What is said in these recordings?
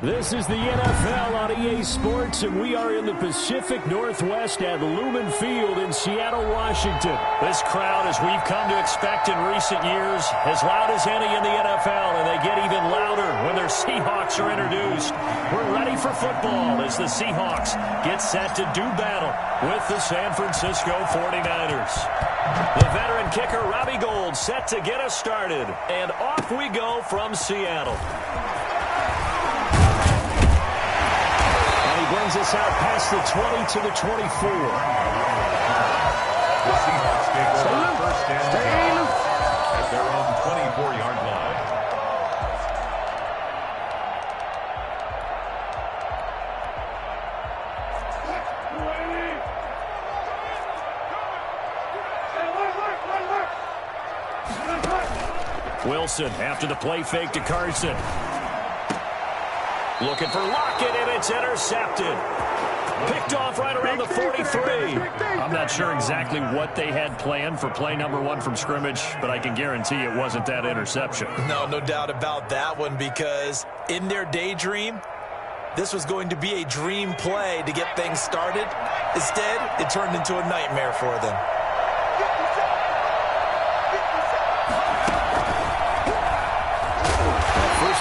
This is the NFL on EA Sports, and we are in the Pacific Northwest at Lumen Field in Seattle, Washington. This crowd, as we've come to expect in recent years, as loud as any in the NFL, and they get even louder when their Seahawks are introduced. We're ready for football as the Seahawks get set to do battle with the San Francisco 49ers. The veteran kicker, Robbie Gould, set to get us started, and off we go from Seattle. Brings us out past the 20 to the 24. The Seahawks take over first and 10 at their own 24-yard line. Wilson after the play fake to Carson. Looking for Lockett, and it's intercepted. Picked off right around the 43. I'm not sure exactly what they had planned for play number one from scrimmage, but I can guarantee it wasn't that interception. No doubt about that one, because in their daydream, this was going to be a dream play to get things started. Instead, it turned into a nightmare for them.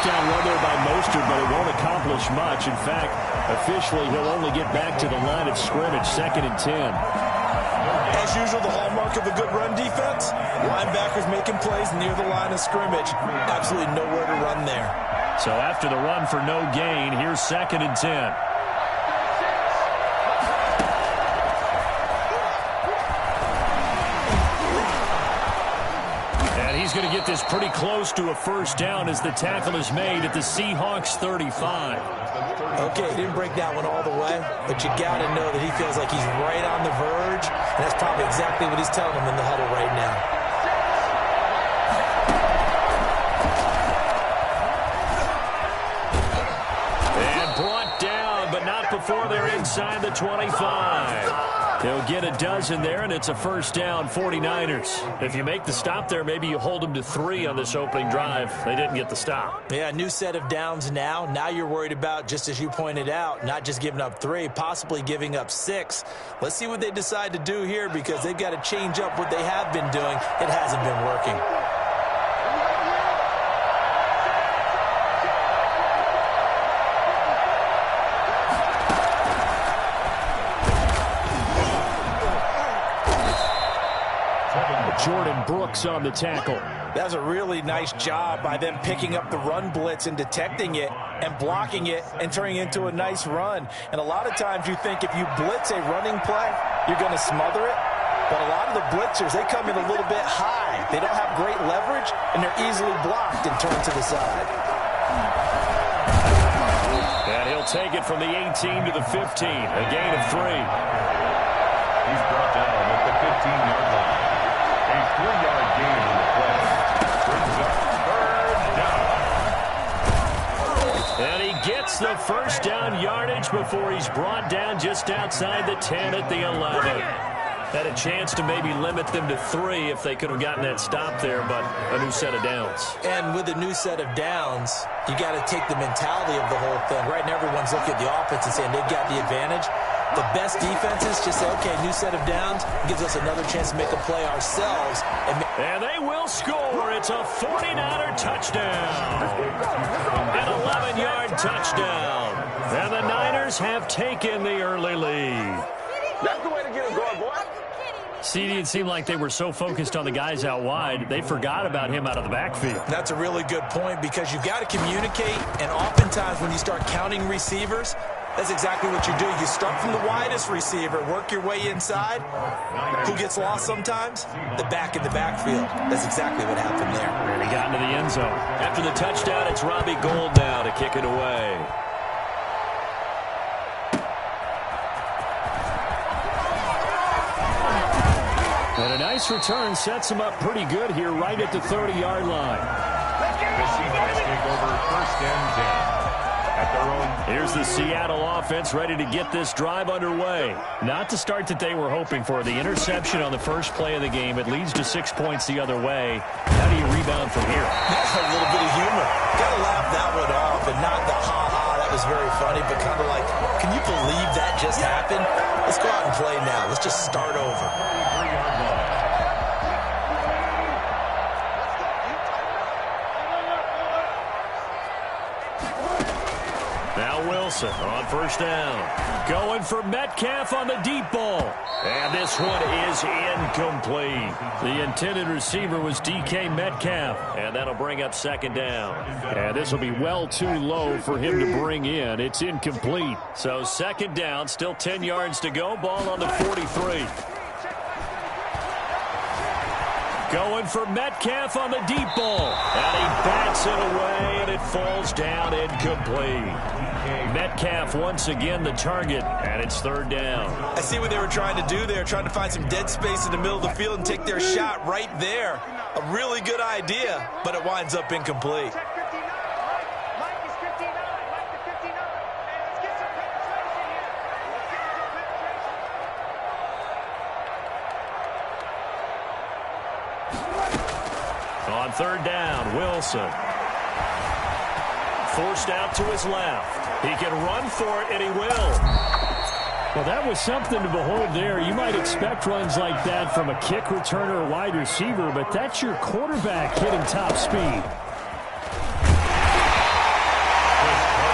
Down run there by Mostert, but it won't accomplish much. In fact, officially, he'll only get back to the line of scrimmage, 2nd and 10. As usual, the hallmark of a good run defense, linebackers making plays near the line of scrimmage. Absolutely nowhere to run there. So after the run for no gain, here's 2nd and 10. He's going to get this pretty close to a first down as the tackle is made at the Seahawks 35. Okay, he didn't break that one all the way, but you got to know that he feels like he's right on the verge, and that's probably exactly what he's telling him in the huddle right now. And brought down, but not before they're inside the 25. They'll get a dozen there, and it's a first down, 49ers. If you make the stop there, maybe you hold them to 3 on this opening drive. They didn't get the stop. Yeah, new set of downs now. Now you're worried about, just as you pointed out, not just giving up 3, possibly giving up 6. Let's see what they decide to do here, because they've got to change up what they have been doing. It hasn't been working. Jordan Brooks on the tackle. That was a really nice job by them picking up the run blitz and detecting it and blocking it and turning it into a nice run. And a lot of times you think if you blitz a running play, you're going to smother it. But a lot of the blitzers, they come in a little bit high. They don't have great leverage, and they're easily blocked and turned to the side. And he'll take it from the 18 to the 15, a gain of 3. He's brought down at the 15-yard line. A 3-yard gain on the play. Brings up third down. And he gets the first down yardage before he's brought down just outside the 10 at the 11. Had a chance to maybe limit them to 3 if they could have gotten that stop there, but a new set of downs. And with a new set of downs, you got to take the mentality of the whole thing. Right now, everyone's looking at the offense and saying they've got the advantage. The best defenses just say, okay, new set of downs gives us another chance to make a play ourselves. And they will score. It's a 49er touchdown. An 11-yard touchdown. And the Niners have taken the early lead. That's the way to get it going, boy. CD, it seemed like they were so focused on the guys out wide, they forgot about him out of the backfield. That's a really good point, because you've got to communicate, and oftentimes when you start counting receivers, that's exactly what you do. You start from the widest receiver, work your way inside. Who gets lost sometimes? The back in the backfield. That's exactly what happened there. And he got into the end zone. After the touchdown, it's Robbie Gould now to kick it away. And a nice return sets him up pretty good here right at the 30-yard line. The Seahawks take over first and 10. Here's the Seattle offense ready to get this drive underway. Not the start that they were hoping for. The interception on the first play of the game. It leads to 6 points the other way. How do you rebound from here? That's a little bit of humor. Got to laugh that one off and not the ha-ha. That was very funny, but kind of like, can you believe that just happened? Let's go out and play now. Let's just start over. Now Wilson on first down. Going for Metcalf on the deep ball. And this one is incomplete. The intended receiver was DK Metcalf. And that'll bring up second down. And this will be well too low for him to bring in. It's incomplete. So second down, still 10 yards to go. Ball on the 43. Going for Metcalf on the deep ball. And he bats it away, and it falls down incomplete. Metcalf once again the target, and it's third down. I see what they were trying to do there, trying to find some dead space in the middle of the field and take their shot right there. A really good idea, but it winds up incomplete. On third down, Wilson. Forced out to his left. He can run for it, and he will. Well, that was something to behold there. You might expect runs like that from a kick returner or wide receiver, but that's your quarterback hitting top speed.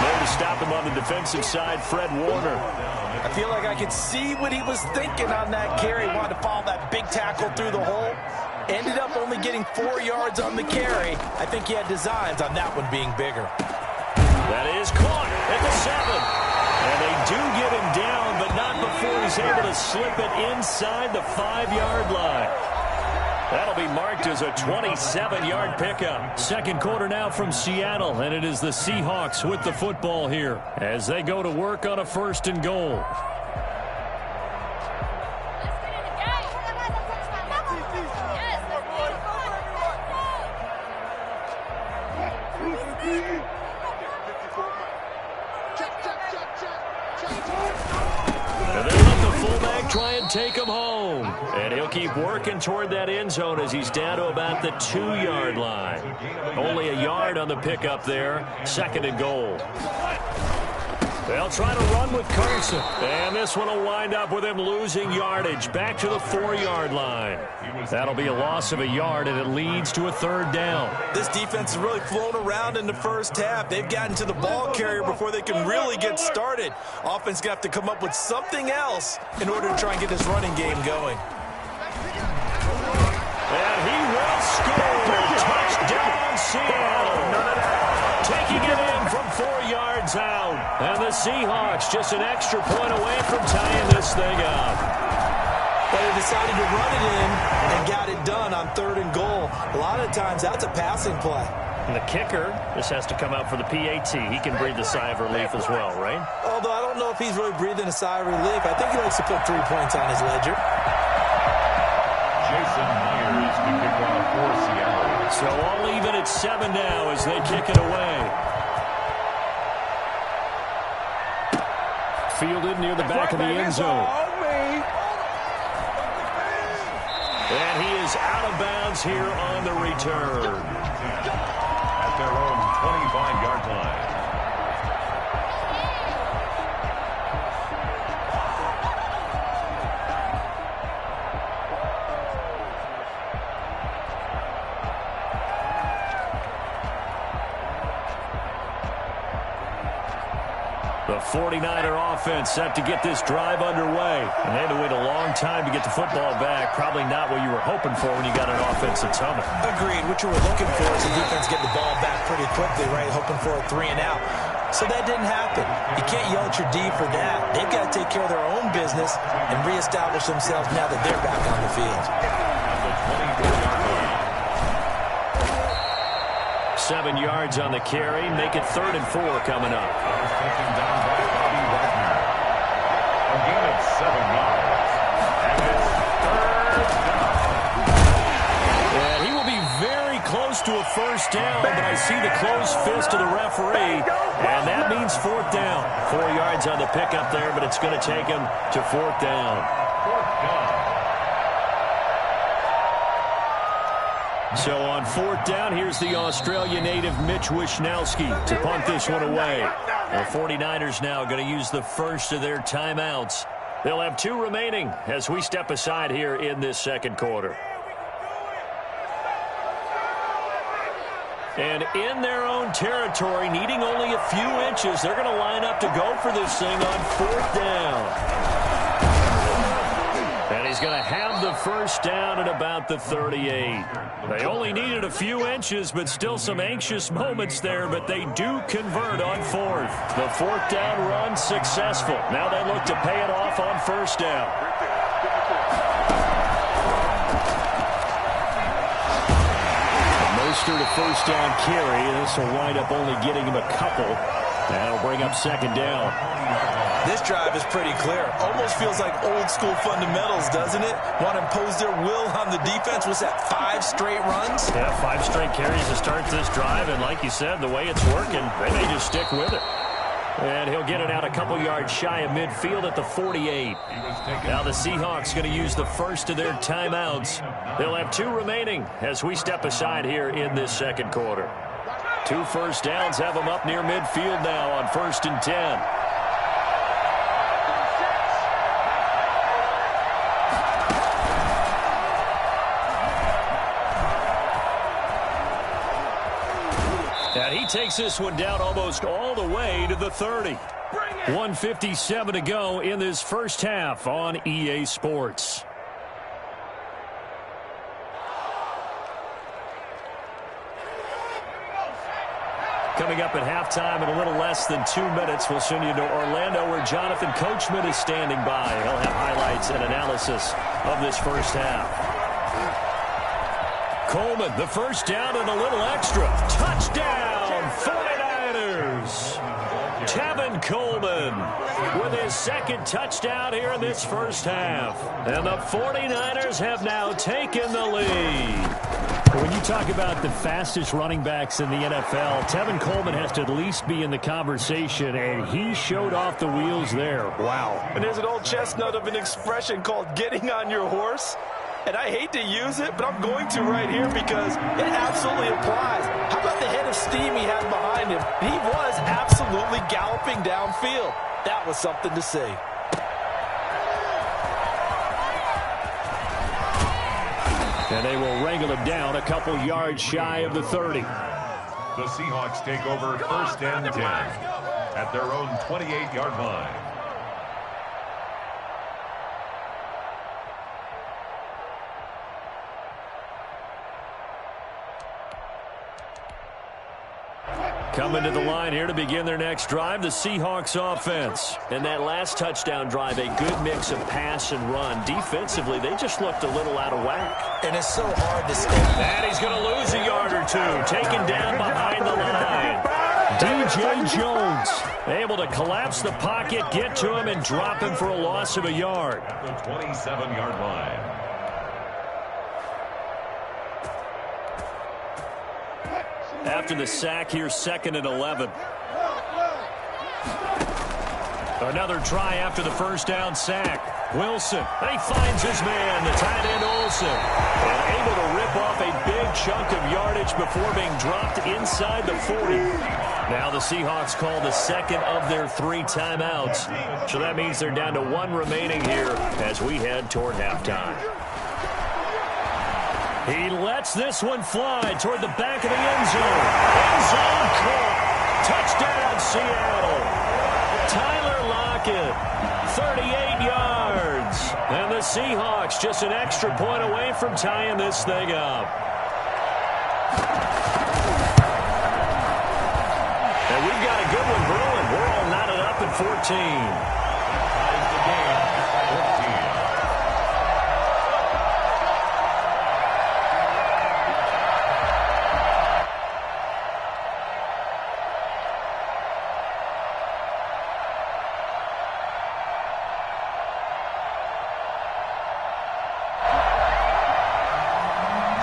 There to stop him on the defensive side, Fred Warner. I feel like I could see what he was thinking on that carry. Wanted to follow that big tackle through the hole. Ended up only getting 4 yards on the carry. I think he had designs on that one being bigger. That is caught at the 7. And they do get him down, but not before he's able to slip it inside the 5-yard line. That'll be marked as a 27-yard pickup. Second quarter now from Seattle, and it is the Seahawks with the football here as they go to work on a first and goal. Try and take him home. And he'll keep working toward that end zone as he's down to about the 2-yard line. Only a yard on the pickup there. Second and goal. They'll try to run with Carson. And this one will wind up with him losing yardage. Back to the 4-yard line. That'll be a loss of a yard, and it leads to a third down. This defense has really flown around in the first half. They've gotten to the ball carrier before they can really get started. Offense going to have to come up with something else in order to try and get this running game going. And he will score. Touchdown, Seattle. Taking it in from 4 yards out. And the Seahawks just an extra point away from tying this thing up. But they decided to run it in and got it done on third and goal. A lot of times that's a passing play. And the kicker, this has to come out for the PAT. He can breathe a sigh of relief as well, right? Although I don't know if he's really breathing a sigh of relief. I think he likes to put 3 points on his ledger. Jason Myers to kick off for Seattle. So all even at 7 now as they kick it away. Fielded near the back of the end zone. And he is out of bounds here on the return. At their own 25-yard line. The 49er offense set to get this drive underway. And they had to wait a long time to get the football back. Probably not what you were hoping for when you got an offense that's humming. Agreed. What you were looking for is the defense getting the ball back pretty quickly, right? Hoping for a 3 and out. So that didn't happen. You can't yell at your D for that. They've got to take care of their own business and reestablish themselves now that they're back on the field. 7 yards on the carry. Make it 3rd and 4 coming up. Taken down by Bobby Wagner. A gain of 7 yards. And it's 3rd down. And he will be very close to a first down, but I see the closed fist of the referee, and that means 4th down. 4 yards on the pickup there, but it's going to take him to 4th down. 4th down. So on 4th down, here's the Australia native Mitch Wishnowsky to punt this one away. The 49ers now going to use the first of their timeouts. They'll have 2 remaining as we step aside here in this second quarter. And in their own territory, needing only a few inches, they're going to line up to go for this thing on 4th down. And he's going to have the first down at about the 38. They only needed a few inches, but still some anxious moments there, but they do convert on 4th. The 4th down run successful. Now they look to pay it off on 1st down. Mostert a first down carry. This will wind up only getting him a couple. That'll bring up 2nd down. This drive is pretty clear. Almost feels like old school fundamentals, doesn't it? Want to impose their will on the defense. Was that 5 straight runs? Yeah, 5 straight carries to start this drive. And like you said, the way it's working, they may just stick with it. And he'll get it out a couple yards shy of midfield at the 48. Now the Seahawks going to use the first of their timeouts. They'll have 2 remaining as we step aside here in this second quarter. 2 first downs have them up near midfield now on 1st and 10. And he takes this one down almost all the way to the 30. 1:57 to go in this first half on EA Sports. Coming up at halftime in a little less than 2 minutes, we'll send you to Orlando where Jonathan Coachman is standing by. He'll have highlights and analysis of this first half. Coleman, the first down and a little extra. Touchdown, 49ers. Tevin Coleman with his 2nd touchdown here in this first half. And the 49ers have now taken the lead. When you talk about the fastest running backs in the NFL, Tevin Coleman has to at least be in the conversation, and he showed off the wheels there. Wow. And there's an old chestnut of an expression called getting on your horse. And I hate to use it, but I'm going to right here because it absolutely applies. How about the head of steam he had behind him? He was absolutely galloping downfield. That was something to see. And they will wrangle him down a couple yards shy of the 30. The Seahawks take over 1st and 10 at their own 28-yard line. Coming to the line here to begin their next drive, the Seahawks offense. And that last touchdown drive, a good mix of pass and run. Defensively, they just looked a little out of whack. And it's so hard to stay. And he's going to lose a yard or 2, taken down behind the line. DJ Jones able to collapse the pocket, get to him, and drop him for a loss of a yard. At the 27-yard line. After the sack here, 2nd and 11. Another try after the first down sack. Wilson, he finds his man, the tight end Olsen, and able to rip off a big chunk of yardage before being dropped inside the 40. Now the Seahawks call the 2nd of their 3 timeouts. So that means they're down to 1 remaining here as we head toward halftime. He lets this one fly toward the back of the end zone. End zone caught. Touchdown, Seattle. Tyler Lockett, 38 yards. And the Seahawks just an extra point away from tying this thing up. And we've got a good one brewing. We're all knotted up at 14. Ties the game at 14.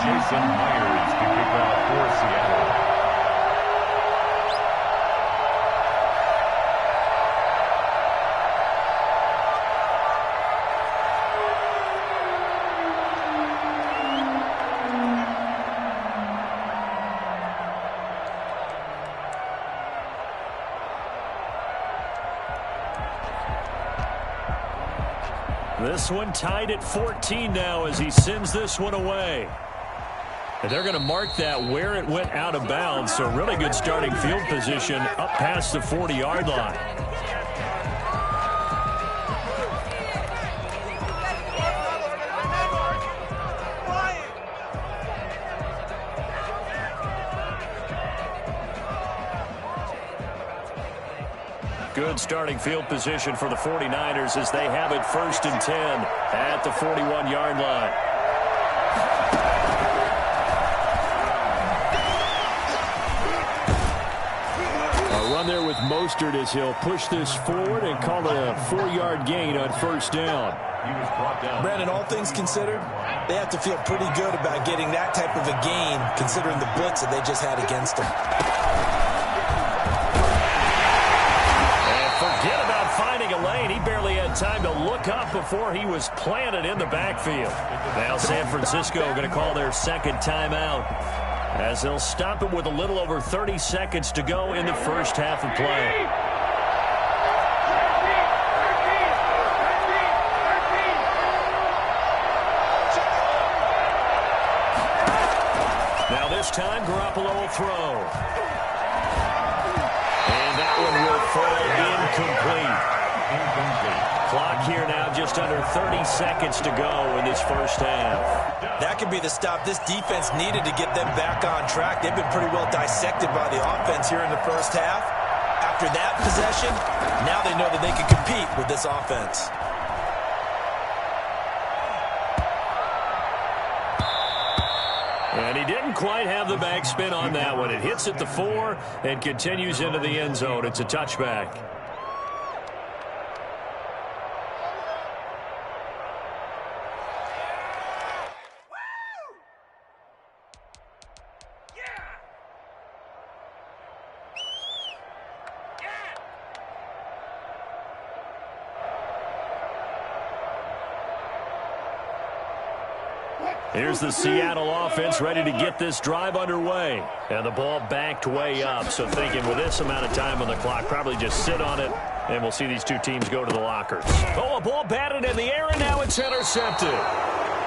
Jason Myers to kick off for Seattle. This one tied at 14 now as he sends this one away. And they're going to mark that where it went out of bounds. So really good starting field position up past the 40-yard line. Good starting field position for the 49ers as they have it 1st and 10 at the 41-yard line. A run there with Mostert as he'll push this forward and call it a 4-yard gain on 1st down. Brandon, all things considered, they have to feel pretty good about getting that type of a gain considering the blitz that they just had against them. Forget about finding a lane. He barely had time to look up before he was planted in the backfield. Now San Francisco going to call their second timeout as they'll stop it with a little over 30 seconds to go in the first half of play. Now this time, Garoppolo will throw. And that one will fall incomplete. Clock here now just under 30 seconds to go in this first half. That could be the stop this defense needed to get them back on track. They've been pretty well dissected by the offense here in the first half. After that possession, now they know that they can compete with this offense. And he didn't quite have the backspin on that one. It hits at the 4 and continues into the end zone. It's a touchback. Here's the Seattle offense ready to get this drive underway. And the ball backed way up. So thinking with this amount of time on the clock, probably just sit on it, and we'll see these two teams go to the lockers. Oh, a ball batted in the air, and now it's intercepted.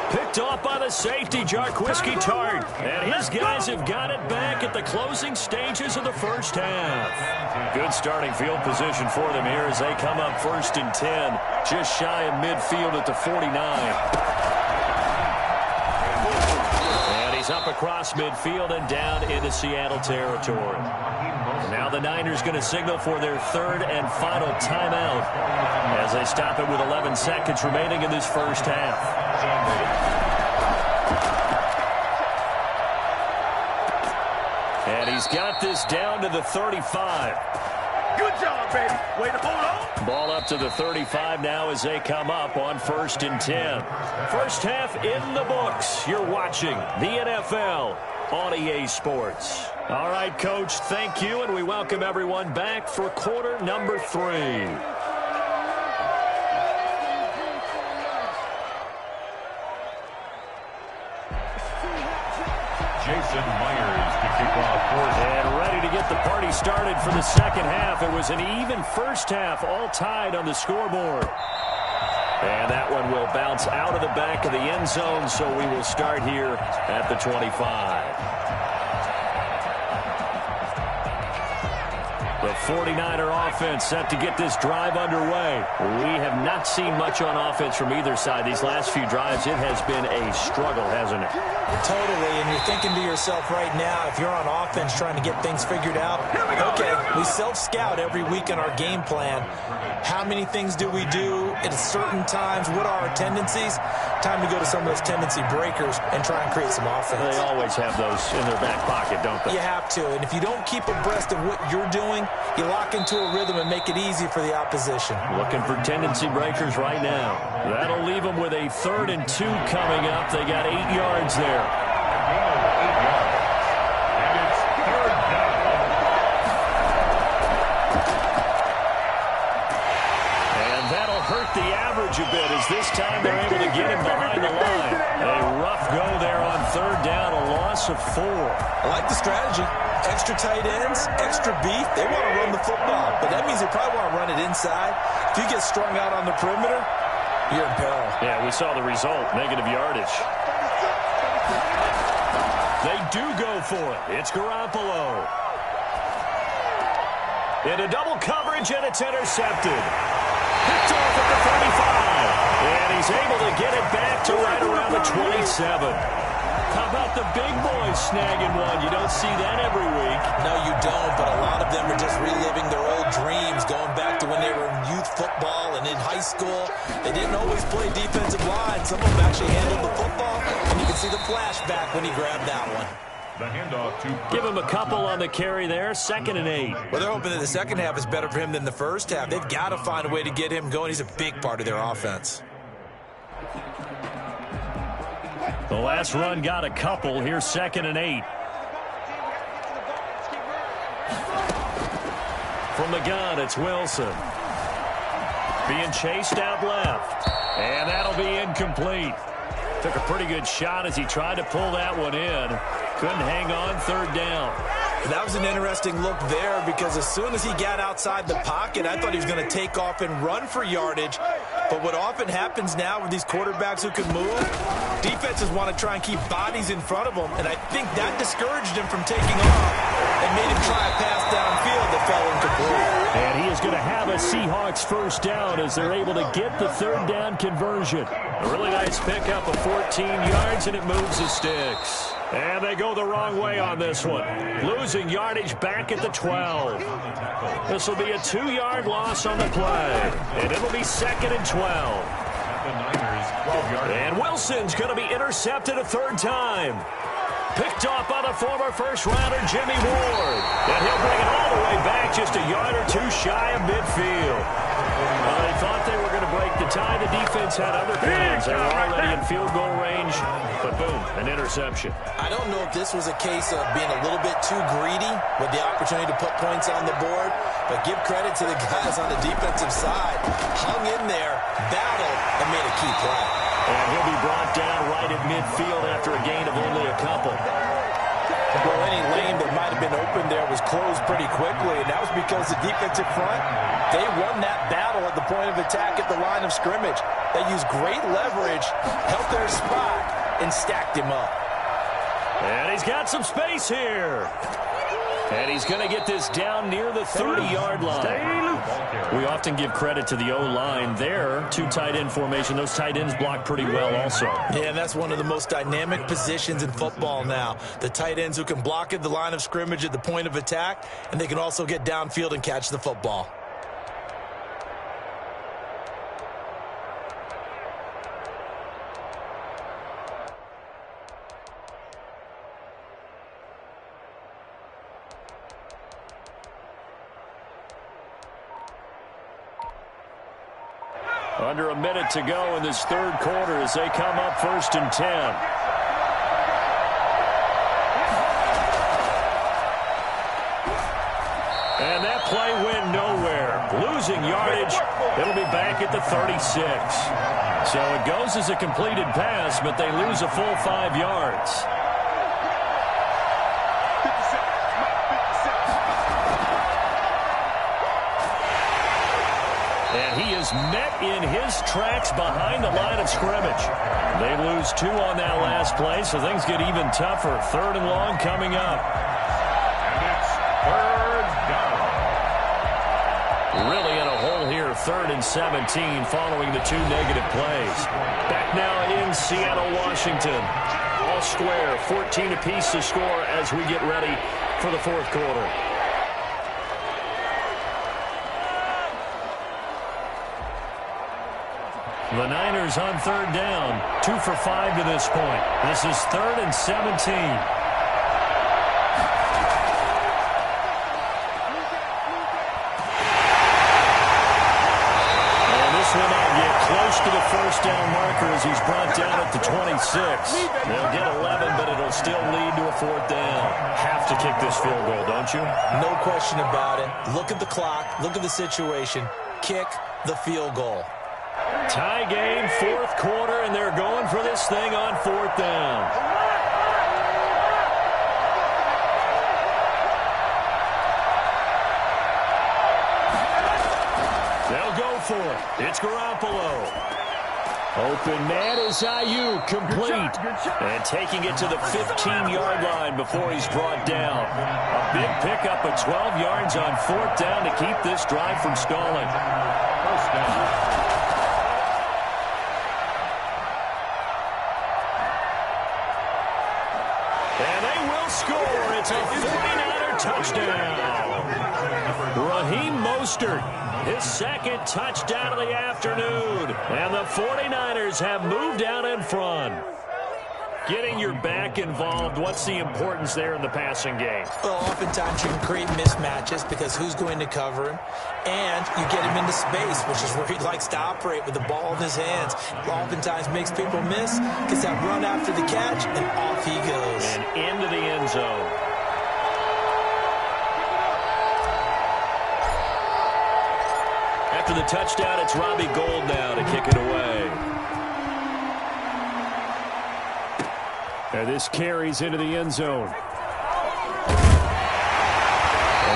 Picked off by the safety, Jarquiski Tart. And his guys have got it back at the closing stages of the first half. Good starting field position for them here as they come up 1st and 10, just shy of midfield at the 49. Up across midfield and down into Seattle territory. Now the Niners going to signal for their 3rd and final timeout as they stop it with 11 seconds remaining in this first half. And he's got this down to the 35. Good job, baby. Way to hold on. Ball up to the 35 now as they come up on 1st and 10. First half in the books. You're watching the NFL on EA Sports. All right, Coach, thank you, and we welcome everyone back for quarter number 3. Jason Myers to kick off for them. And ready to get the party started for the second half. It was an even first half, all tied on the scoreboard. And that one will bounce out of the back of the end zone, so we will start here at the 25. The 49er offense set to get this drive underway. We have not seen much on offense from either side. These last few drives, it has been a struggle, hasn't it? Totally, and you're thinking to yourself right now, if you're on offense trying to get things figured out, okay, we self-scout every week in our game plan. How many things do we do at certain times? What are our tendencies? Time to go to some of those tendency breakers and try and create some offense. They always have those in their back pocket, don't they? You have to, and if you don't keep abreast of what you're doing, you lock into a rhythm and make it easy for the opposition. Looking for tendency breakers right now. That'll leave them with a 3rd and 2 coming up. They got 8 yards there. And it's 3rd down. And that'll hurt the average a bit as this time they're able to get him behind the line. A rough go there on 3rd down, a loss of 4. I like the strategy. Extra tight ends, extra beef. They want to run the football, but that means they probably want to run it inside. If you get strung out on the perimeter, you're in peril. Yeah, we saw the result, negative yardage. They do go for it. It's Garoppolo. Into double coverage, and it's intercepted. Picked off at the 35. And he's able to get it back to right around the 27. How about the big boys snagging one? You don't see that every week. No, you don't, but a lot of them are just reliving their old dreams, going back to when they were in youth football and in high school. They didn't always play defensive line. Some of them actually handled the football, and you can see the flashback when he grabbed that one. The handoff to Give him a couple on the carry there, 2nd and 8. Well, they're hoping that the second half is better for him than the first half. They've got to find a way to get him going. He's a big part of their offense. The last run got a couple. Here's 2nd and 8. From the gun, it's Wilson. Being chased out left. And that'll be incomplete. Took a pretty good shot as he tried to pull that one in. Couldn't hang on, 3rd down. That was an interesting look there because as soon as he got outside the pocket, I thought he was going to take off and run for yardage. But what often happens now with these quarterbacks who can move, defenses want to try and keep bodies in front of them, and I think that discouraged him from taking off and made him try a pass downfield that fell incomplete. And he is going to have a Seahawks 1st down as they're able to get the 3rd down conversion. A really nice pickup of 14 yards, and it moves the sticks. And they go the wrong way on this one. Losing yardage back at the 12. This will be a 2-yard loss on the play. And it'll be 2nd and 12. the Niners, 12 yards. And Wilson's going to be intercepted a 3rd time. Picked off by the former first-rounder Jimmy Ward. And he'll bring it all the way back just a yard or two shy of midfield. Well, they thought they were going to break the tie. The defense had other plans. They were already in field goal range. But boom, an interception. I don't know if this was a case of being a little bit too greedy with the opportunity to put points on the board. But give credit to the guys on the defensive side. Hung in there, battled, and made a key play. And he'll be brought down right at midfield after a gain of only a couple. Well, any lane that might have been open there was closed pretty quickly, and that was because the defensive front, they won that battle at the point of attack at the line of scrimmage. They used great leverage, held their spot, and stacked him up. And he's got some space here. And he's going to get this down near the 30-yard line. We often give credit to the O-line there. 2 tight end formation. Those tight ends block pretty well also. Yeah, and that's one of the most dynamic positions in football now. The tight ends who can block at the line of scrimmage at the point of attack, and they can also get downfield and catch the football. Under a minute to go in this 3rd quarter as they come up 1st and 10. And that play went nowhere. Losing yardage. It'll be back at the 36. So it goes as a completed pass, but they lose a full 5 yards. And he is met in his tracks behind the line of scrimmage. They lose 2 on that last play, so things get even tougher. 3rd and long coming up. And it's 3rd down. Really in a hole here, 3rd and 17 following the 2 negative plays. Back now in Seattle, Washington. All square, 14 apiece to score as we get ready for the 4th quarter. The Niners on 3rd down. 2 for 5 to this point. This is 3rd and 17. And this will not get close to the 1st down marker as he's brought down at the 26. They'll get 11, but it'll still lead to a 4th down. Have to kick this field goal, don't you? No question about it. Look at the clock. Look at the situation. Kick the field goal. Tie game, 4th quarter, and they're going for this thing on 4th down. They'll go for it. It's Garoppolo. Open man is Ayuk, complete. And taking it to the 15-yard line before he's brought down. A big pickup of 12 yards on 4th down to keep this drive from stalling. First down. And they will score. It's a 49er touchdown. Raheem Mostert, his second touchdown of the afternoon. And the 49ers have moved out in front. Getting your back involved, what's the importance there in the passing game? Well, oftentimes you can create mismatches because who's going to cover him? And you get him into space, which is where he likes to operate with the ball in his hands. Oftentimes makes people miss, gets that run after the catch, and off he goes. And into the end zone. After the touchdown, it's Robbie Gould now to kick it away. And this carries into the end zone. And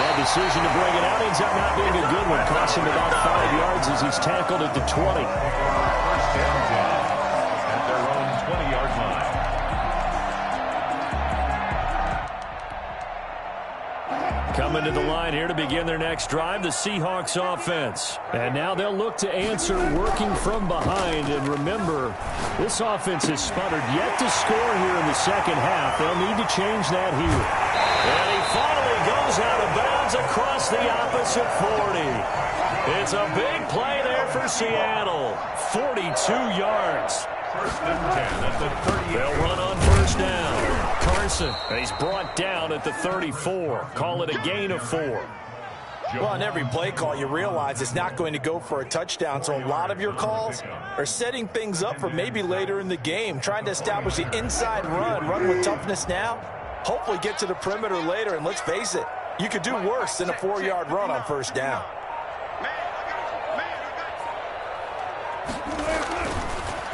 that decision to bring it out ends up not being a good one. Costs him about 5 yards as he's tackled at the 20. First down job at their own 20-yard line. Coming to the line here to begin their next drive, the Seahawks offense. And now they'll look to answer working from behind. And remember, this offense has sputtered yet to score here in the second half. They'll need to change that here. And he finally goes out of bounds across the opposite 40. It's a big play there for Seattle. 42 yards. First and 10 at the 38. They'll run on first down. Carson, and he's brought down at the 34. Call it a gain of 4. Well, on every play call, you realize it's not going to go for a touchdown, so a lot of your calls are setting things up for maybe later in the game, trying to establish the inside run with toughness now, hopefully get to the perimeter later, and let's face it, you could do worse than a 4-yard run on first down.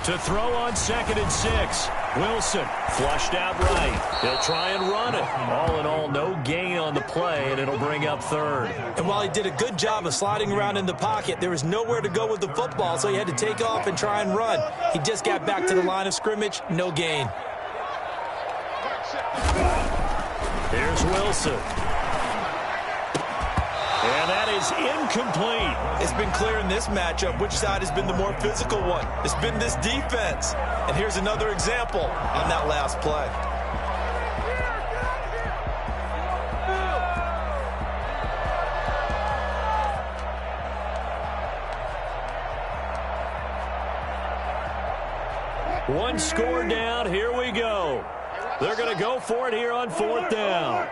To throw on 2nd and 6. Wilson flushed out right. He'll try and run it. All in all, no gain on the play, and it'll bring up 3rd. And while he did a good job of sliding around in the pocket, there was nowhere to go with the football, so he had to take off and try and run. He just got back to the line of scrimmage, no gain. Here's Wilson. And that is incomplete. It's been clear in this matchup which side has been the more physical one. It's been this defense. And here's another example on that last play. One score down. Here we go. They're going to go for it here on 4th down.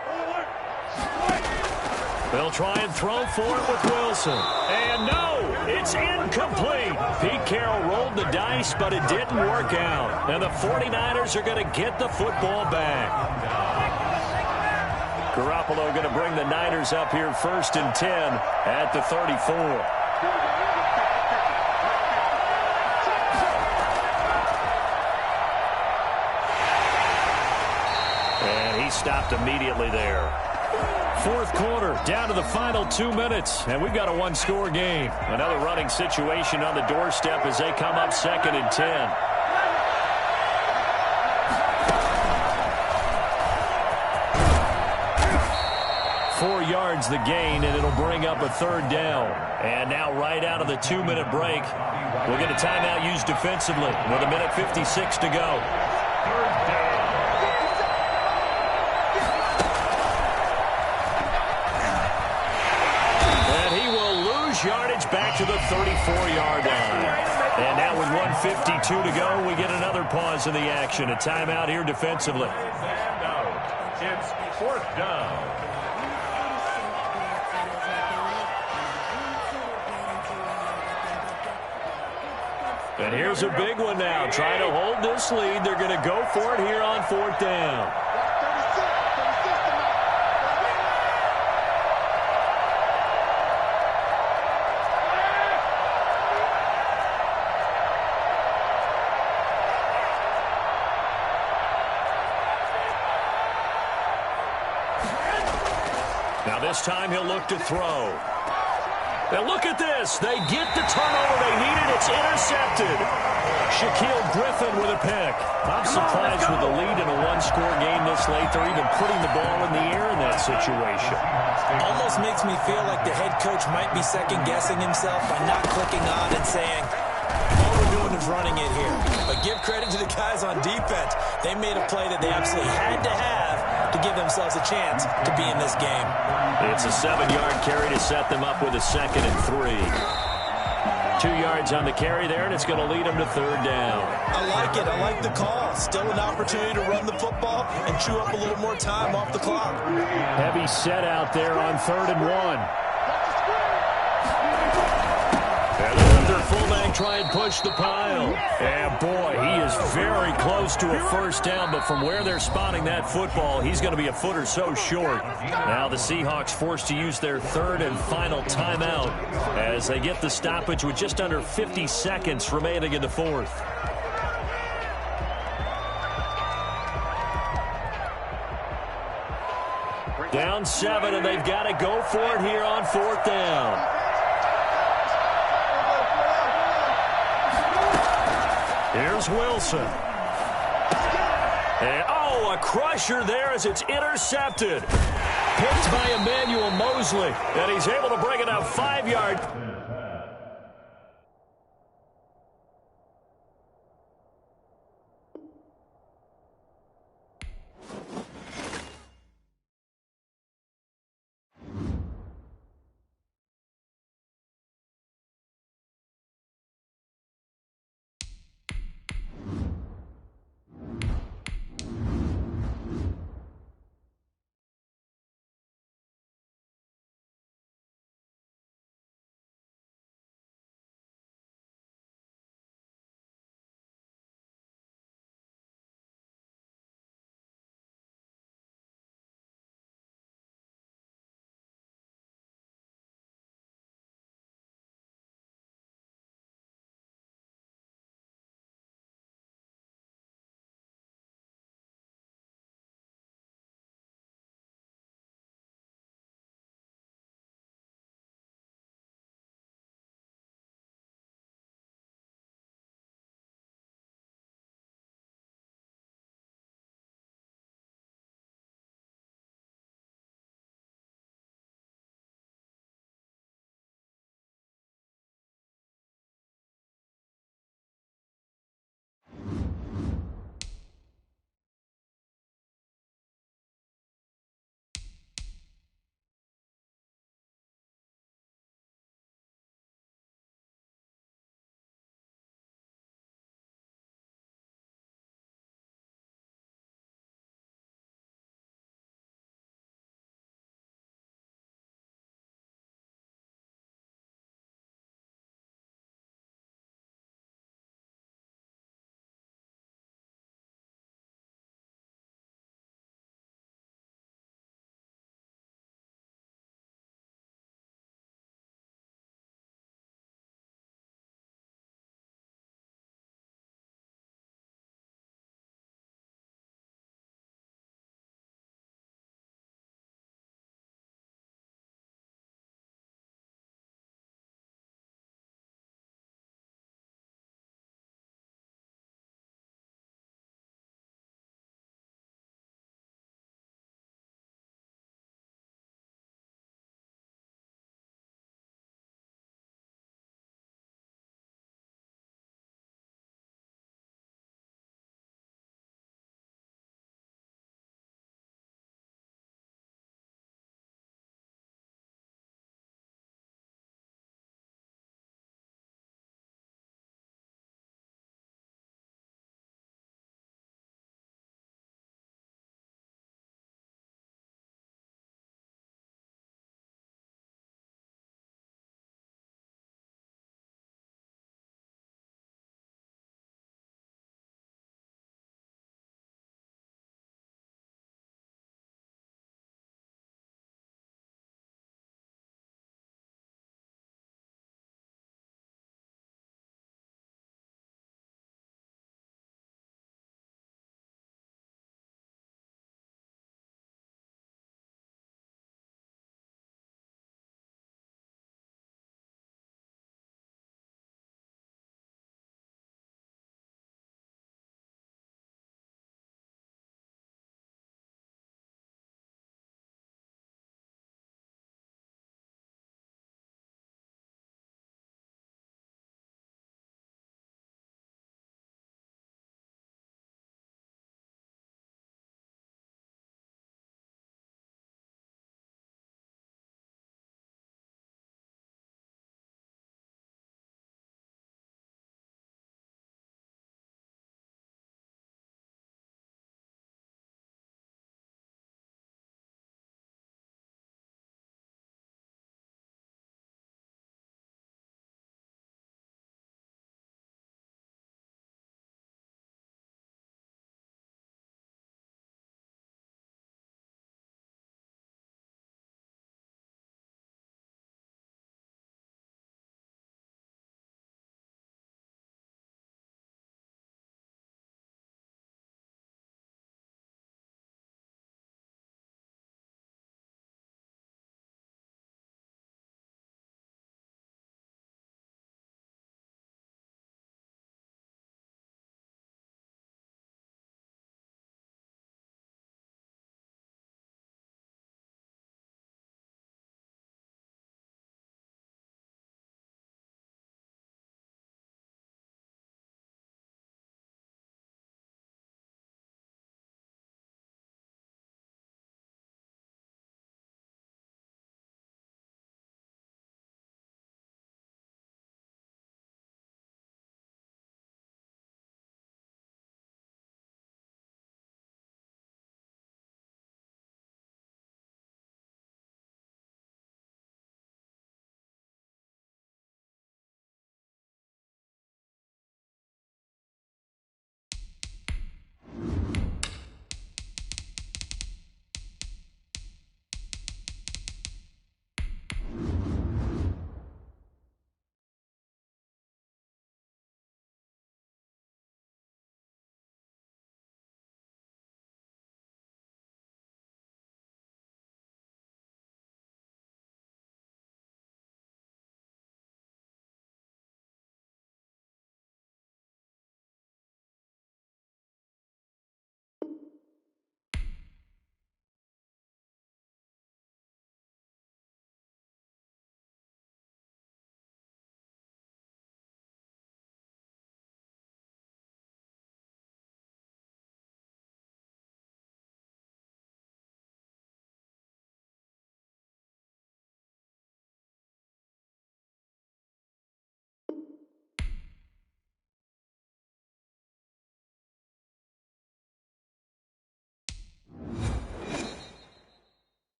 They'll try and throw for it with Wilson. And no, it's incomplete. Pete Carroll rolled the dice, but it didn't work out. And the 49ers are going to get the football back. Garoppolo going to bring the Niners up here 1st and 10 at the 34. And he stopped immediately there. 4th quarter, down to the final 2 minutes, and we've got a one-score game. Another running situation on the doorstep as they come up 2nd and 10. Four yards the gain, and it'll bring up a 3rd down. And now right out of the 2-minute break, we'll get a timeout used defensively with 1:56 to go. 3rd down. Yardage back to the 34-yard line. And now with 1:52 to go, we get another pause in the action. A timeout here defensively. It's 4th down. And here's a big one now. Trying to hold this lead. They're going to go for it here on 4th down. Now this time he'll look to throw. And look at this. They get the turnover they needed. It's intercepted. Shaquille Griffin with a pick. I'm surprised with the lead in a one-score game this late. They're even putting the ball in the air in that situation. Almost makes me feel like the head coach might be second-guessing himself by not clicking on and saying, all we're doing is running it here. But give credit to the guys on defense. They made a play that they absolutely had to have to give themselves a chance to be in this game. It's a 7-yard carry to set them up with a 2nd and 3. 2 yards on the carry there, and it's going to lead them to 3rd down. I like it. I like the call. Still an opportunity to run the football and chew up a little more time off the clock. Heavy set out there on 3rd and 1. And another fullback try and push the pile. And boy, he is very close to a 1st down, but from where they're spotting that football, he's going to be a foot or so short. Now the Seahawks forced to use their 3rd and final timeout as they get the stoppage with just under 50 seconds remaining in the 4th. Down 7, and they've got to go for it here on 4th down. Here's Wilson. And, oh, a crusher there as it's intercepted. Picked by Emmanuel Mosley, and he's able to bring it up 5 yards.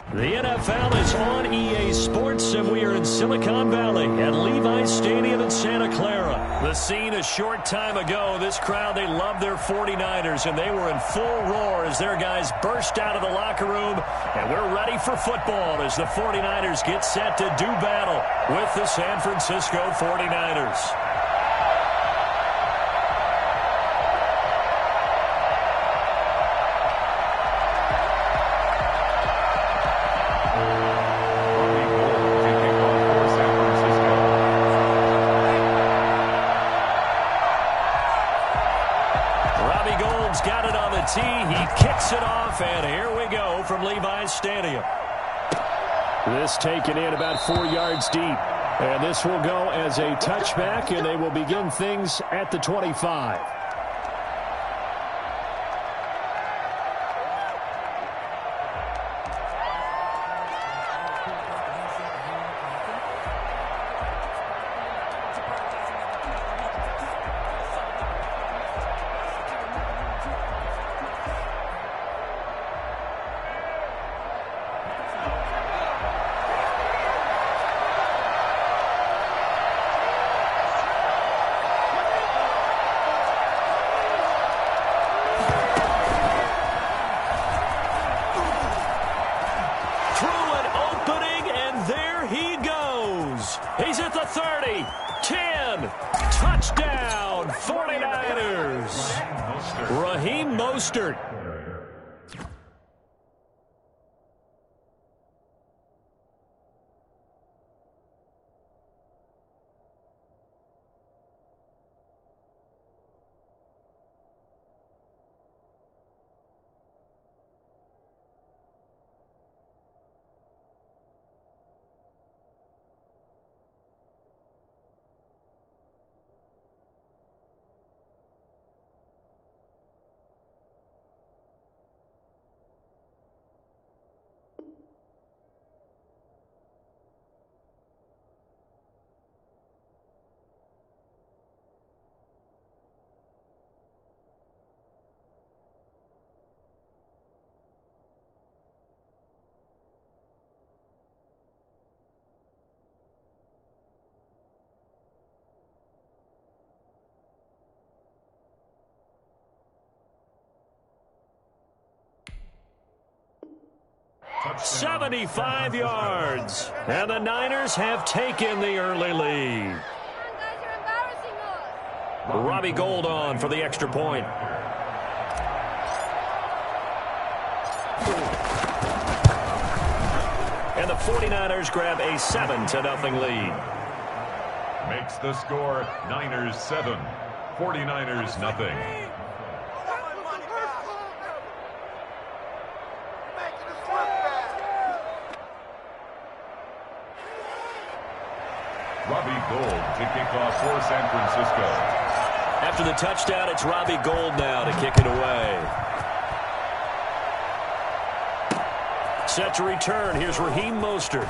The NFL is on EA Sports, and we are in Silicon Valley at Levi's Stadium in Santa Clara. The scene a short time ago. This crowd, they love their 49ers, and they were in full roar as their guys burst out of the locker room. And we're ready for football as the 49ers get set to do battle with the San Francisco 49ers. He kicks it off, and here we go from Levi's Stadium. This taken in about 4 yards deep. And this will go as a touchback, and they will begin things at the 25. He's at the 30, 10, touchdown, 49ers. Raheem Mostert. "75 yards, and the Niners have taken the early lead." Robbie Gould on for the extra point. And the 49ers grab a 7-0 lead. Makes the score Niners 7, 49ers nothing. Robbie Gould to kick off for San Francisco. After the touchdown, it's Robbie Gould now to kick it away. Set to return. Here's Raheem Mostert.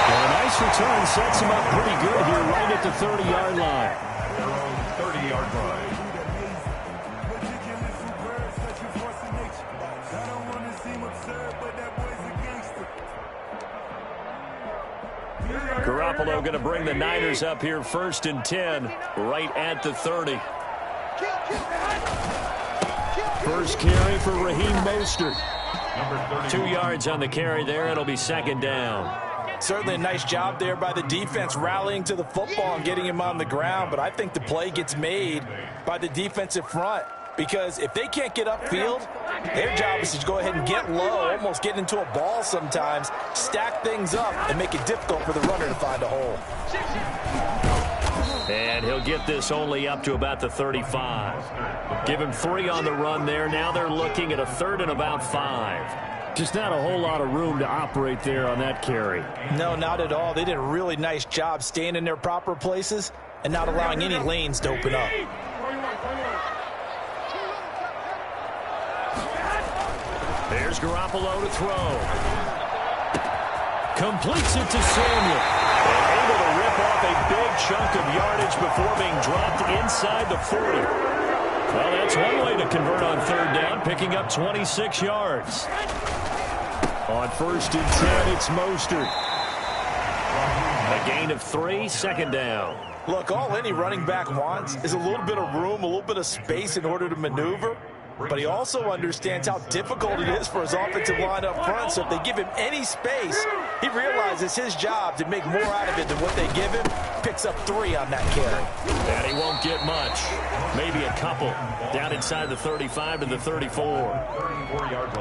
Well, a nice return sets him up pretty good here right at the 30-yard line. Their own 30-yard line. Garoppolo going to bring the Niners up here 1st and 10, right at the 30. First carry for Raheem Mostert. 2 yards on the carry there. It'll be 2nd down. Certainly a nice job there by the defense rallying to the football and getting him on the ground, but I think the play gets made by the defensive front, because if they can't get upfield, their job is to go ahead and get low, almost get into a ball sometimes, stack things up, and make it difficult for the runner to find a hole. And he'll get this only up to about the 35. Give him 3 on the run there. Now they're looking at a 3rd and about 5. Just not a whole lot of room to operate there on that carry. No, not at all. They did a really nice job staying in their proper places and not allowing any lanes to open up. There's Garoppolo to throw. Completes it to Samuel. And able to rip off a big chunk of yardage before being dropped inside the 40. Well, that's one way to convert on third down, picking up 26 yards. On 1st and 10, it's Mostert. A gain of 3, second down. Look, all any running back wants is a little bit of room, a little bit of space in order to maneuver. But he also understands how difficult it is for his offensive line up front. So if they give him any space, he realizes his job to make more out of it than what they give him. Picks up 3 on that carry. And he won't get much. Maybe a couple. Down inside the 35 to the 34.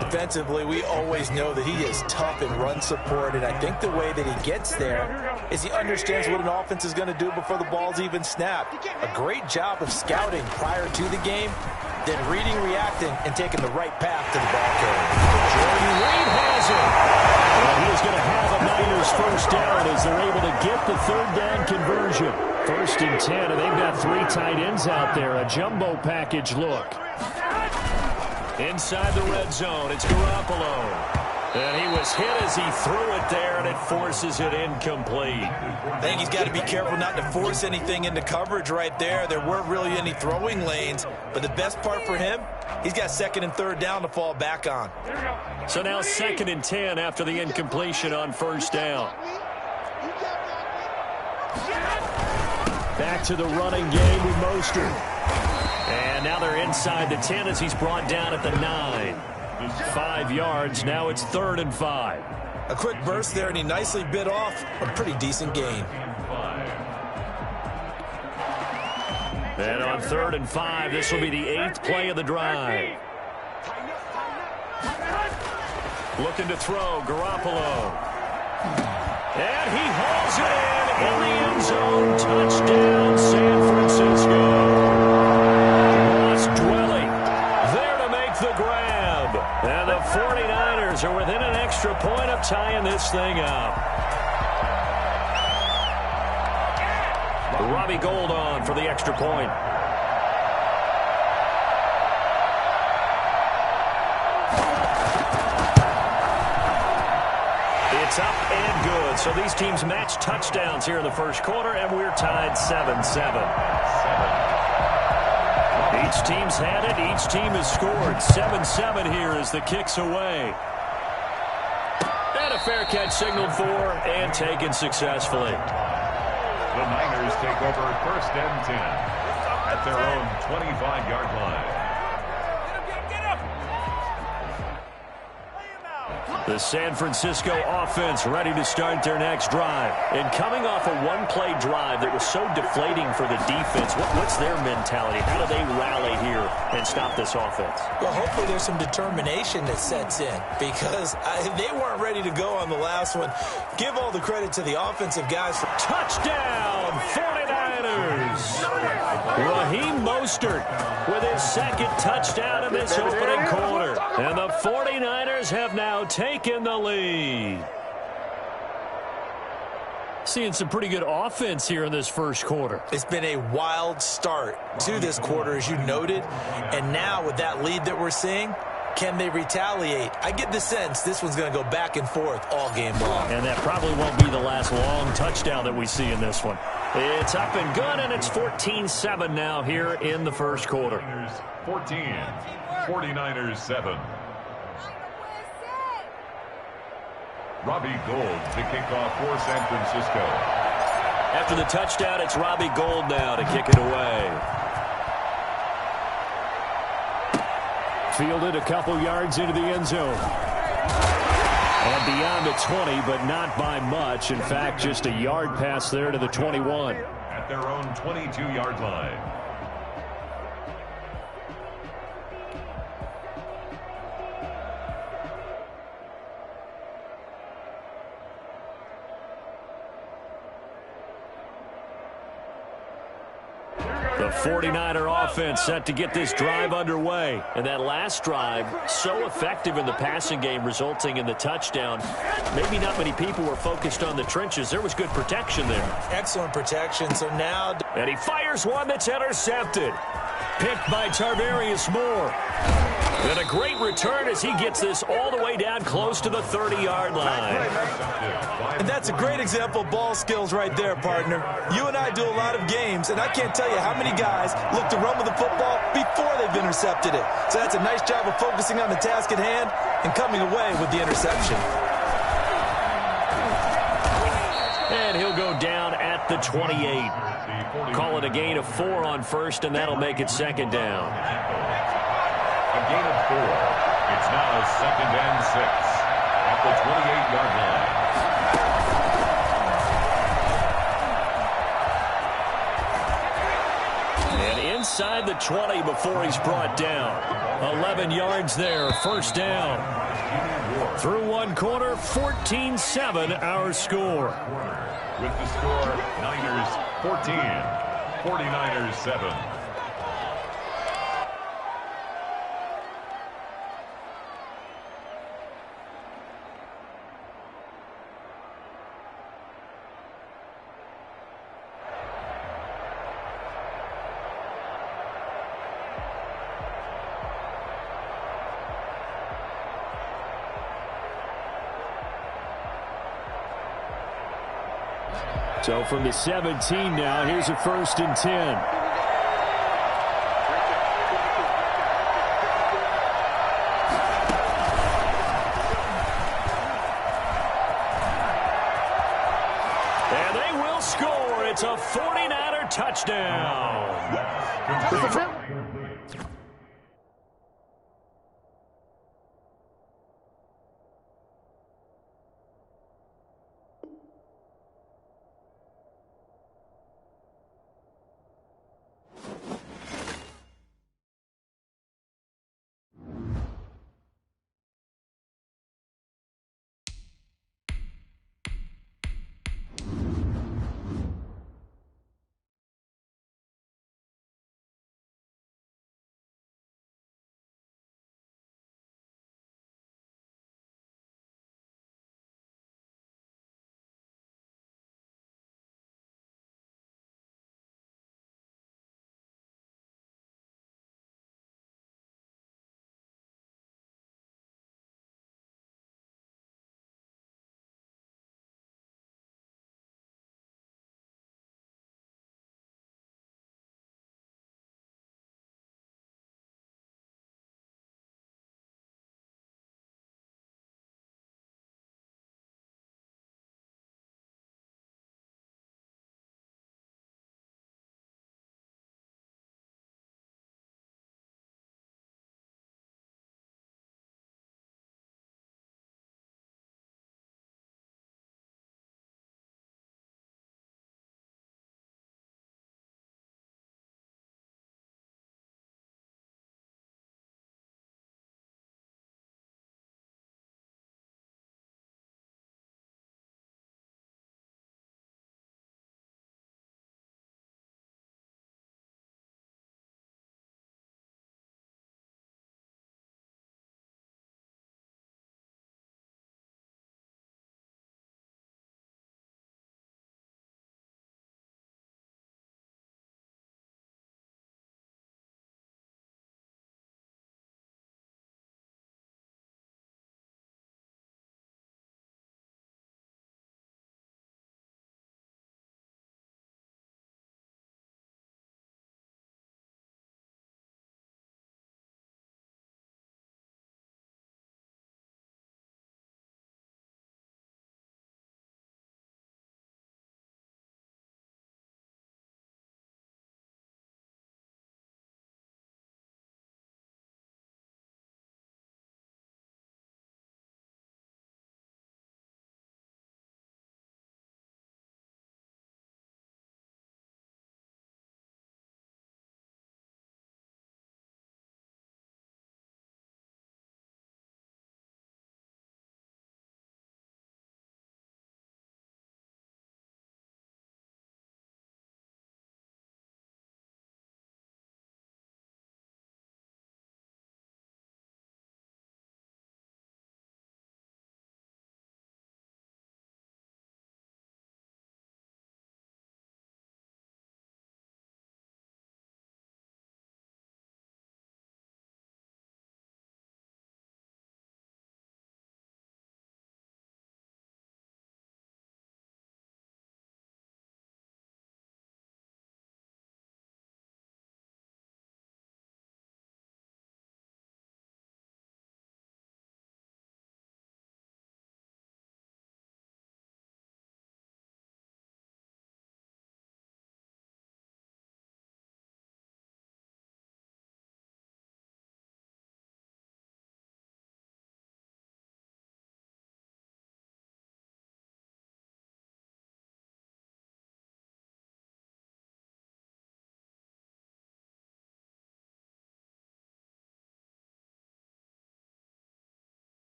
Defensively, we always know that he is tough in run support. And I think the way that he gets there is he understands what an offense is going to do before the ball's even snapped. A great job of scouting prior to the game, then reading, reacting, and taking the right path to the ball carrier. Jordan Reed has it. And he is going to have a Niners first down as they're able to get the third down conversion. 1st and 10, and they've got 3 tight ends out there. A jumbo package look. Inside the red zone, it's Garoppolo. And he was hit as he threw it there, and it forces it incomplete. I think he's got to be careful not to force anything into coverage right there. There weren't really any throwing lanes, but the best part for him, he's got 2nd and 3rd down to fall back on. So now 2nd and 10 after the incompletion on 1st down. Back to the running game with Mostert. And now they're inside the 10 as he's brought down at the 9. 5 yards. Now it's 3rd and 5. A quick burst there, and he nicely bit off a pretty decent gain. And on 3rd and 5, this will be the 8th play of the drive. Looking to throw, Garoppolo. And he hauls it in the end zone. Touchdown, San Francisco. The grab, and the 49ers are within an extra point of tying this thing up. Robbie Gould on for the extra point. It's up and good. So these teams match touchdowns here in the first quarter, and we're tied 7-7. Each team's had it. Each team has scored. 7-7 here as the kick's away. And a fair catch signaled for and taken successfully. The Niners take over 1st and 10 at their own 25-yard line. The San Francisco offense ready to start their next drive. And coming off a one-play drive that was so deflating for the defense, what's their mentality? How do they rally here and stop this offense? Well, hopefully there's some determination that sets in, because they weren't ready to go on the last one. Give all the credit to the offensive guys. Touchdown, 49ers! Raheem Mostert with his 2nd touchdown in this opening quarter. And the 49ers have now taken the lead. Seeing some pretty good offense here in this first quarter. It's been a wild start to this quarter, as you noted. And now with that lead that we're seeing, can they retaliate? I get the sense this one's going to go back and forth all game long. And that probably won't be the last long touchdown that we see in this one. It's up and good, and it's 14-7 now here in the first quarter. 14, 49ers 7. Robbie Gould to kick off for San Francisco. After the touchdown, it's Robbie Gould now to kick it away. Fielded a couple yards into the end zone. And beyond the 20, but not by much. In fact, just a yard pass there to the 21. At their own 22-yard line. The 49er offense set to get this drive underway. And that last drive, so effective in the passing game, resulting in the touchdown. Maybe not many people were focused on the trenches. There was good protection there. Excellent protection. So now... And he fires one that's intercepted. Picked by Tarvarius Moore. And a great return as he gets this all the way way down close to the 30-yard line. And that's a great example of ball skills right there, partner. You and I do a lot of games, and I can't tell you how many guys look to run with the football before they've intercepted it. So that's a nice job of focusing on the task at hand and coming away with the interception. And he'll go down at the 28. Call it a gain of 4 on first, and that'll make it second down. A gain of 4. It's now 2nd and 6 at the 28-yard line. And inside the 20 before he's brought down. 11 yards there, first down. Through one quarter, 14-7 our score. With the score, Niners 14, 49ers 7. So from the 17 now, here's a 1st and 10. And they will score. It's a 49er touchdown.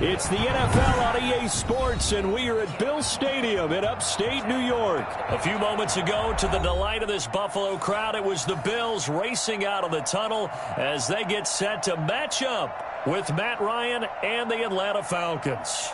It's the NFL on EA Sports, and we are at Bill Stadium in upstate New York. A few moments ago, to the delight of this Buffalo crowd, it was the Bills racing out of the tunnel as they get set to match up with Matt Ryan and the Atlanta Falcons.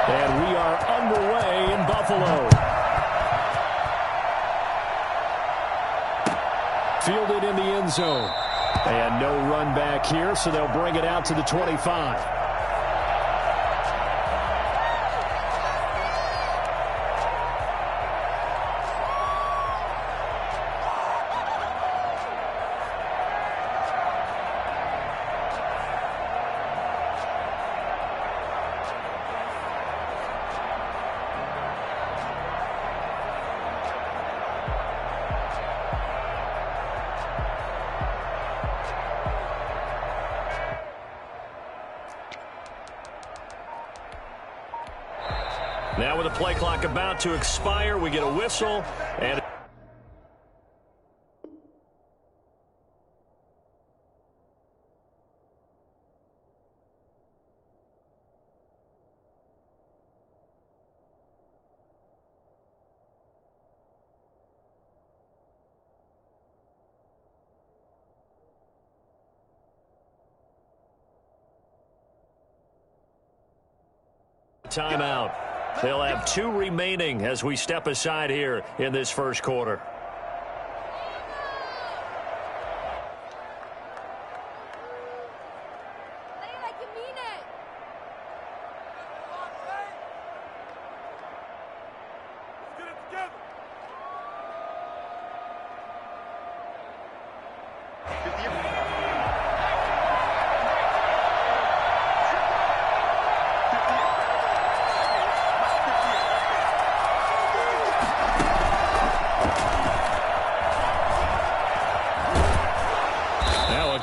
And we are underway in Buffalo. Fielded in the end zone. And no run back here, so they'll bring it out to the 25. Now with the play clock about to expire, we get a whistle and timeout. They'll have 2 remaining as we step aside here in this first quarter.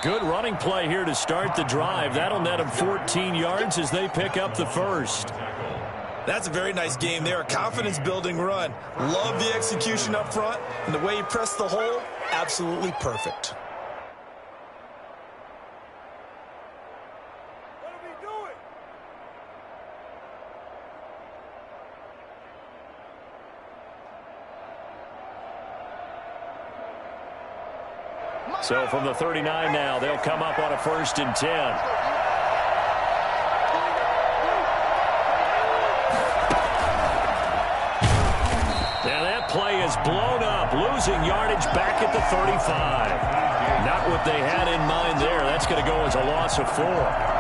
Good running play here to start the drive. That'll net them 14 yards as they pick up the first. That's a very nice game there. A confidence-building run. Love the execution up front. And the way he pressed the hole, absolutely perfect. What are we doing? So from the 39 now, they'll come up on a 1st and 10. Now that play is blown up, losing yardage back at the 35. Not what they had in mind there. That's going to go as a loss of 4.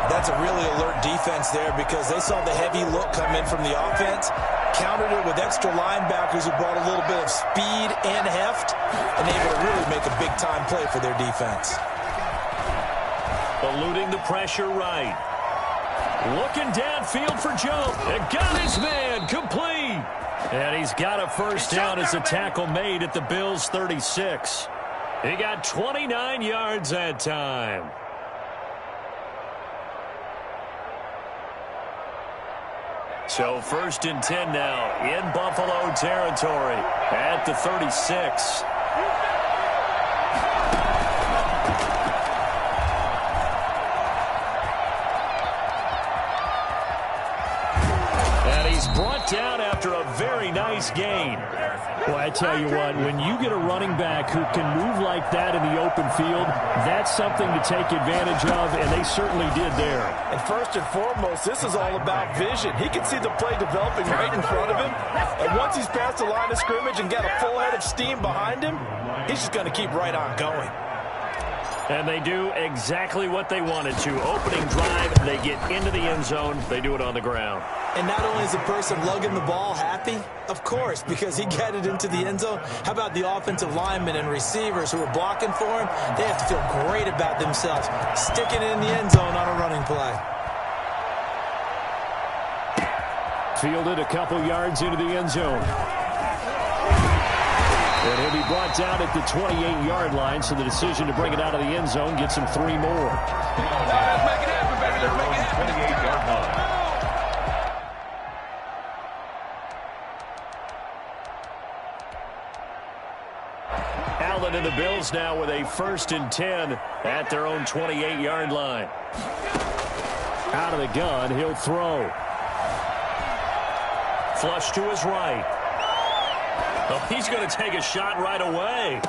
That's a really alert defense there because they saw the heavy look come in from the offense, countered it with extra linebackers who brought a little bit of speed and heft, and able to really make a big-time play for their defense. Eluding the pressure right. Looking downfield for Joe. And got his man complete. And he's got a first down as a tackle made at the Bills' 36. He got 29 yards that time. So 1st and 10 now in Buffalo territory at the 36. And he's brought down after a very nice gain. Well, I tell you what, when you get a running back who can move like that in the open field, that's something to take advantage of, and they certainly did there. And first and foremost, this is all about vision. He can see the play developing right in front of him, and once he's past the line of scrimmage and got a full head of steam behind him, he's just going to keep right on going. And they do exactly what they wanted to. Opening drive, they get into the end zone. They do it on the ground. And not only is the person lugging the ball happy, of course, because he got it into the end zone. How about the offensive linemen and receivers who are blocking for him? They have to feel great about themselves, sticking it in the end zone on a running play. Fielded a couple yards into the end zone. And he'll be brought down at the 28-yard line, so the decision to bring it out of the end zone gets him 3 more. Let's make it happen, baby. Let's make it happen. 28-yard line. Allen and the Bills now with a 1st and 10 at their own 28-yard line. Out of the gun, he'll throw. Flush to his right. Oh, he's going to take a shot right away.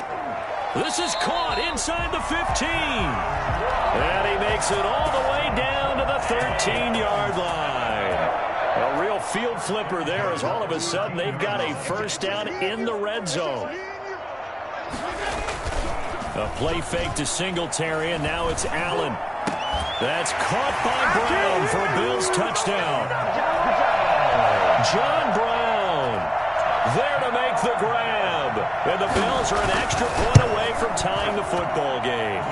This is caught inside the 15. And he makes it all the way down to the 13-yard line. A real field flipper there as all of a sudden they've got a 1st down in the red zone. A play fake to Singletary, and now it's Allen. That's caught by Brown for a Bills touchdown. John Brown there to make the grab. And the Bills are an extra point away from tying the football game.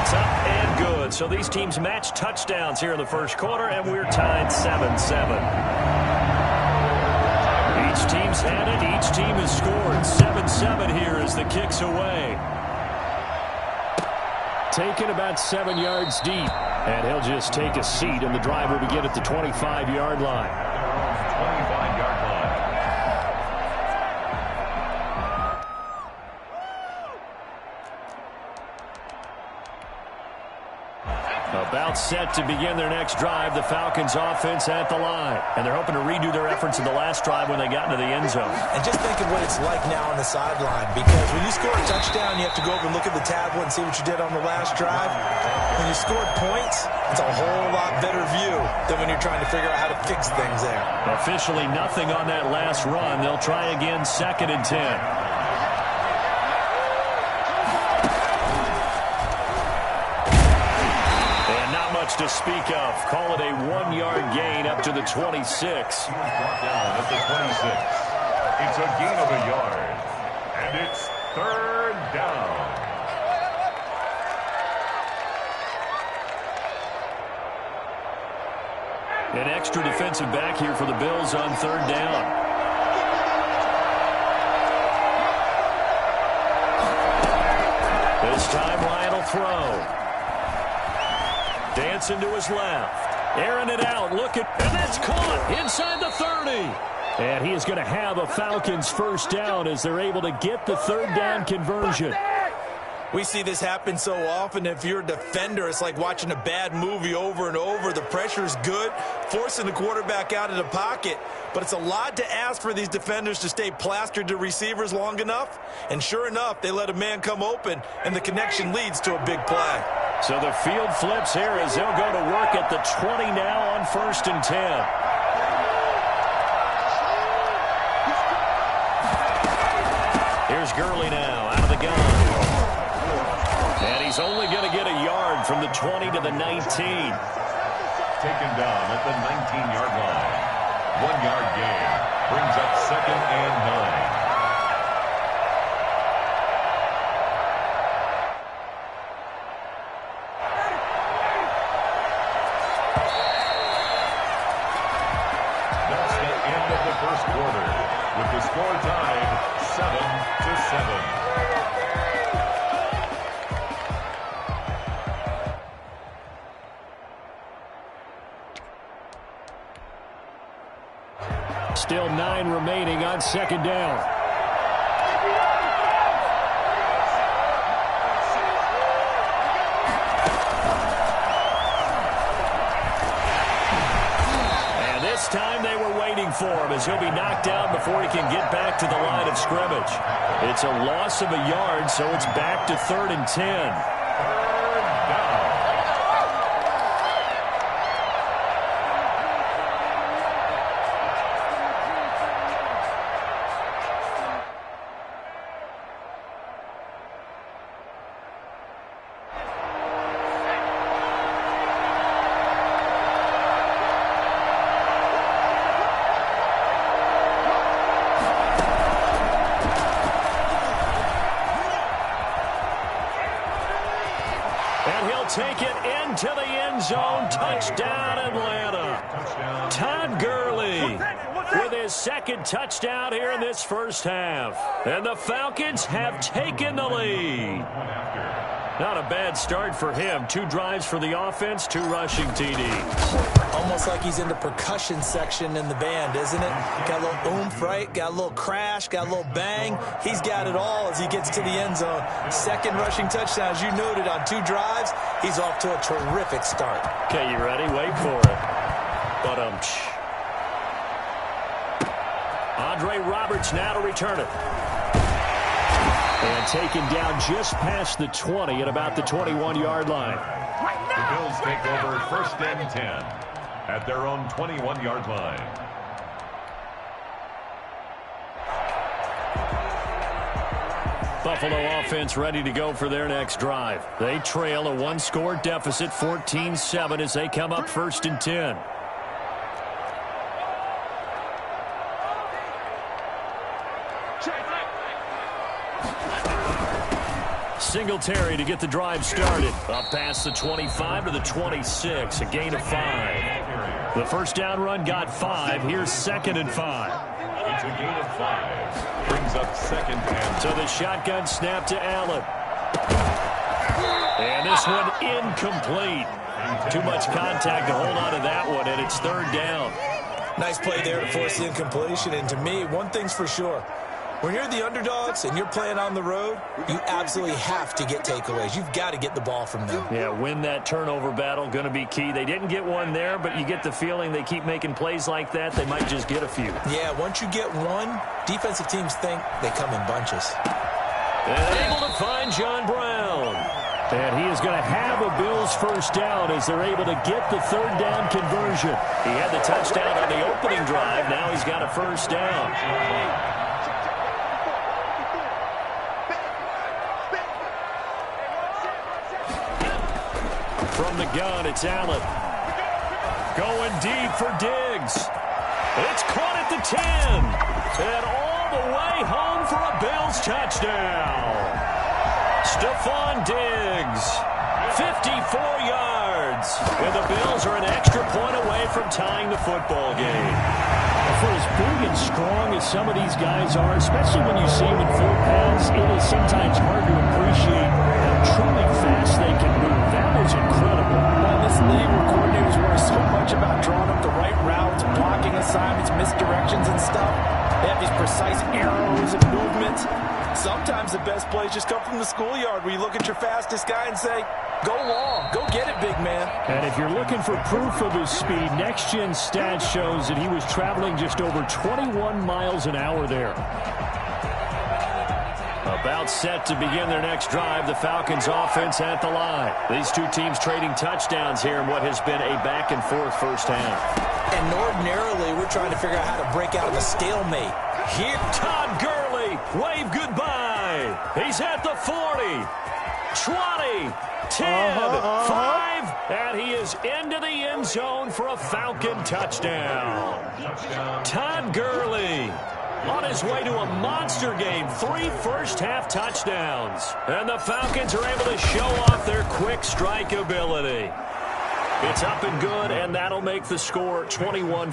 It's up and good. So these teams match touchdowns here in the first quarter, and we're tied 7-7. Each team's had it. Each team has scored. 7-7 here as the kick's away. Taken about 7 yards deep. And he'll just take a seat, and the drive will begin at the 25-yard line. 25-yard line. About set to begin their next drive. The Falcons offense at the line. And they're hoping to redo their efforts in the last drive when they got into the end zone. And just think of what it's like now on the sideline. Because when you score a touchdown, you have to go over and look at the tablet and see what you did on the last drive. When you scored points, it's a whole lot better view than when you're trying to figure out how to fix things there. Officially nothing on that last run. They'll try again 2nd and 10. To speak of. Call it a 1-yard gain up to the 26. Brought down at the 26. It's a gain of a yard. And it's 3rd down. An extra defensive back here for the Bills on 3rd down. This time Ryan will throw. Dancing to his left. Airing it out. Looking. And that's caught inside the 30. And he is going to have a Falcons 1st down as they're able to get the 3rd down conversion. We see this happen so often. If you're a defender, it's like watching a bad movie over and over. The pressure is good, forcing the quarterback out of the pocket. But it's a lot to ask for these defenders to stay plastered to receivers long enough. And sure enough, they let a man come open, and the connection leads to a big play. So the field flips here as they'll go to work at the 20 now on 1st and 10. Here's Gurley now out of the gun. And he's only going to get a yard from the 20 to the 19. Taken down at the 19-yard line. 1-yard gain. Brings up 2nd and 9. First quarter, with the score tied 7-7. Still 9 remaining on 2nd down. This time they were waiting for him as he'll be knocked down before he can get back to the line of scrimmage. It's a loss of a yard, so it's back to 3rd and 10. Take it into the end zone. Touchdown, Atlanta. Todd Gurley with his 2nd touchdown here in this first half. And the Falcons have taken the lead. Not a bad start for him. 2 drives for the offense, 2 rushing TDs. Almost like he's in the percussion section in the band, isn't it? Got a little oomph, right? Got a little crash, got a little bang. He's got it all as he gets to the end zone. 2nd rushing touchdown, as you noted, on 2 drives. He's off to a terrific start. Okay, you ready? Wait for it. Andre Roberts now to return it. And taken down just past the 20 at about the 21-yard line. The Bills take over 1st and 10 at their own 21-yard line. Buffalo offense ready to go for their next drive. They trail a 1-score deficit, 14-7, as they come up 1st and 10. Singletary to get the drive started. Up past the 25 to the 26, a gain of 5. The first down run got 5. Here's 2nd and 5. It's a gain of 5. Brings up 2nd and 2. So the shotgun snap to Allen. And this one incomplete. Too much contact to hold on to that one, and it's 3rd down. Nice play there to force the incompletion. And to me, one thing's for sure. When you're the underdogs and you're playing on the road, you absolutely have to get takeaways. You've got to get the ball from them. Yeah, win that turnover battle, going to be key. They didn't get one there, but you get the feeling they keep making plays like that, they might just get a few. Yeah, once you get one, defensive teams think they come in bunches. And able to find John Brown. And he is going to have a Bills first down as they're able to get the 3rd down conversion. He had the touchdown on the opening drive. Now he's got a first down. From the gun, it's Allen. Going deep for Diggs. It's caught at the 10. And all the way home for a Bills touchdown. Stephon Diggs, 54 yards. And the Bills are an extra point away from tying the football game. For as big and strong as some of these guys are, especially when you see them in full pads, it is sometimes hard to appreciate how truly fast they can move. That was incredible. Well, this league where coordinators worry so much about drawing up the right routes, blocking assignments, misdirections and stuff. They have these precise arrows and movements. Sometimes the best plays just come from the schoolyard where you look at your fastest guy and say, go long, go get it, big man. And if you're looking for proof of his speed, Next Gen Stats shows that he was traveling just over 21 miles an hour there. About set to begin their next drive, the Falcons offense at the line. These two teams trading touchdowns here in what has been a back-and-forth first half. And ordinarily, we're trying to figure out how to break out of a stalemate. Here, Todd Gurley, wave goodbye. He's at the 40, 20, 10, 5, and he is into the end zone for a Falcon touchdown. Todd Gurley on his way to a monster game, 3 first-half touchdowns. And the Falcons are able to show off their quick strike ability. It's up and good, and that'll make the score 21-14. 21,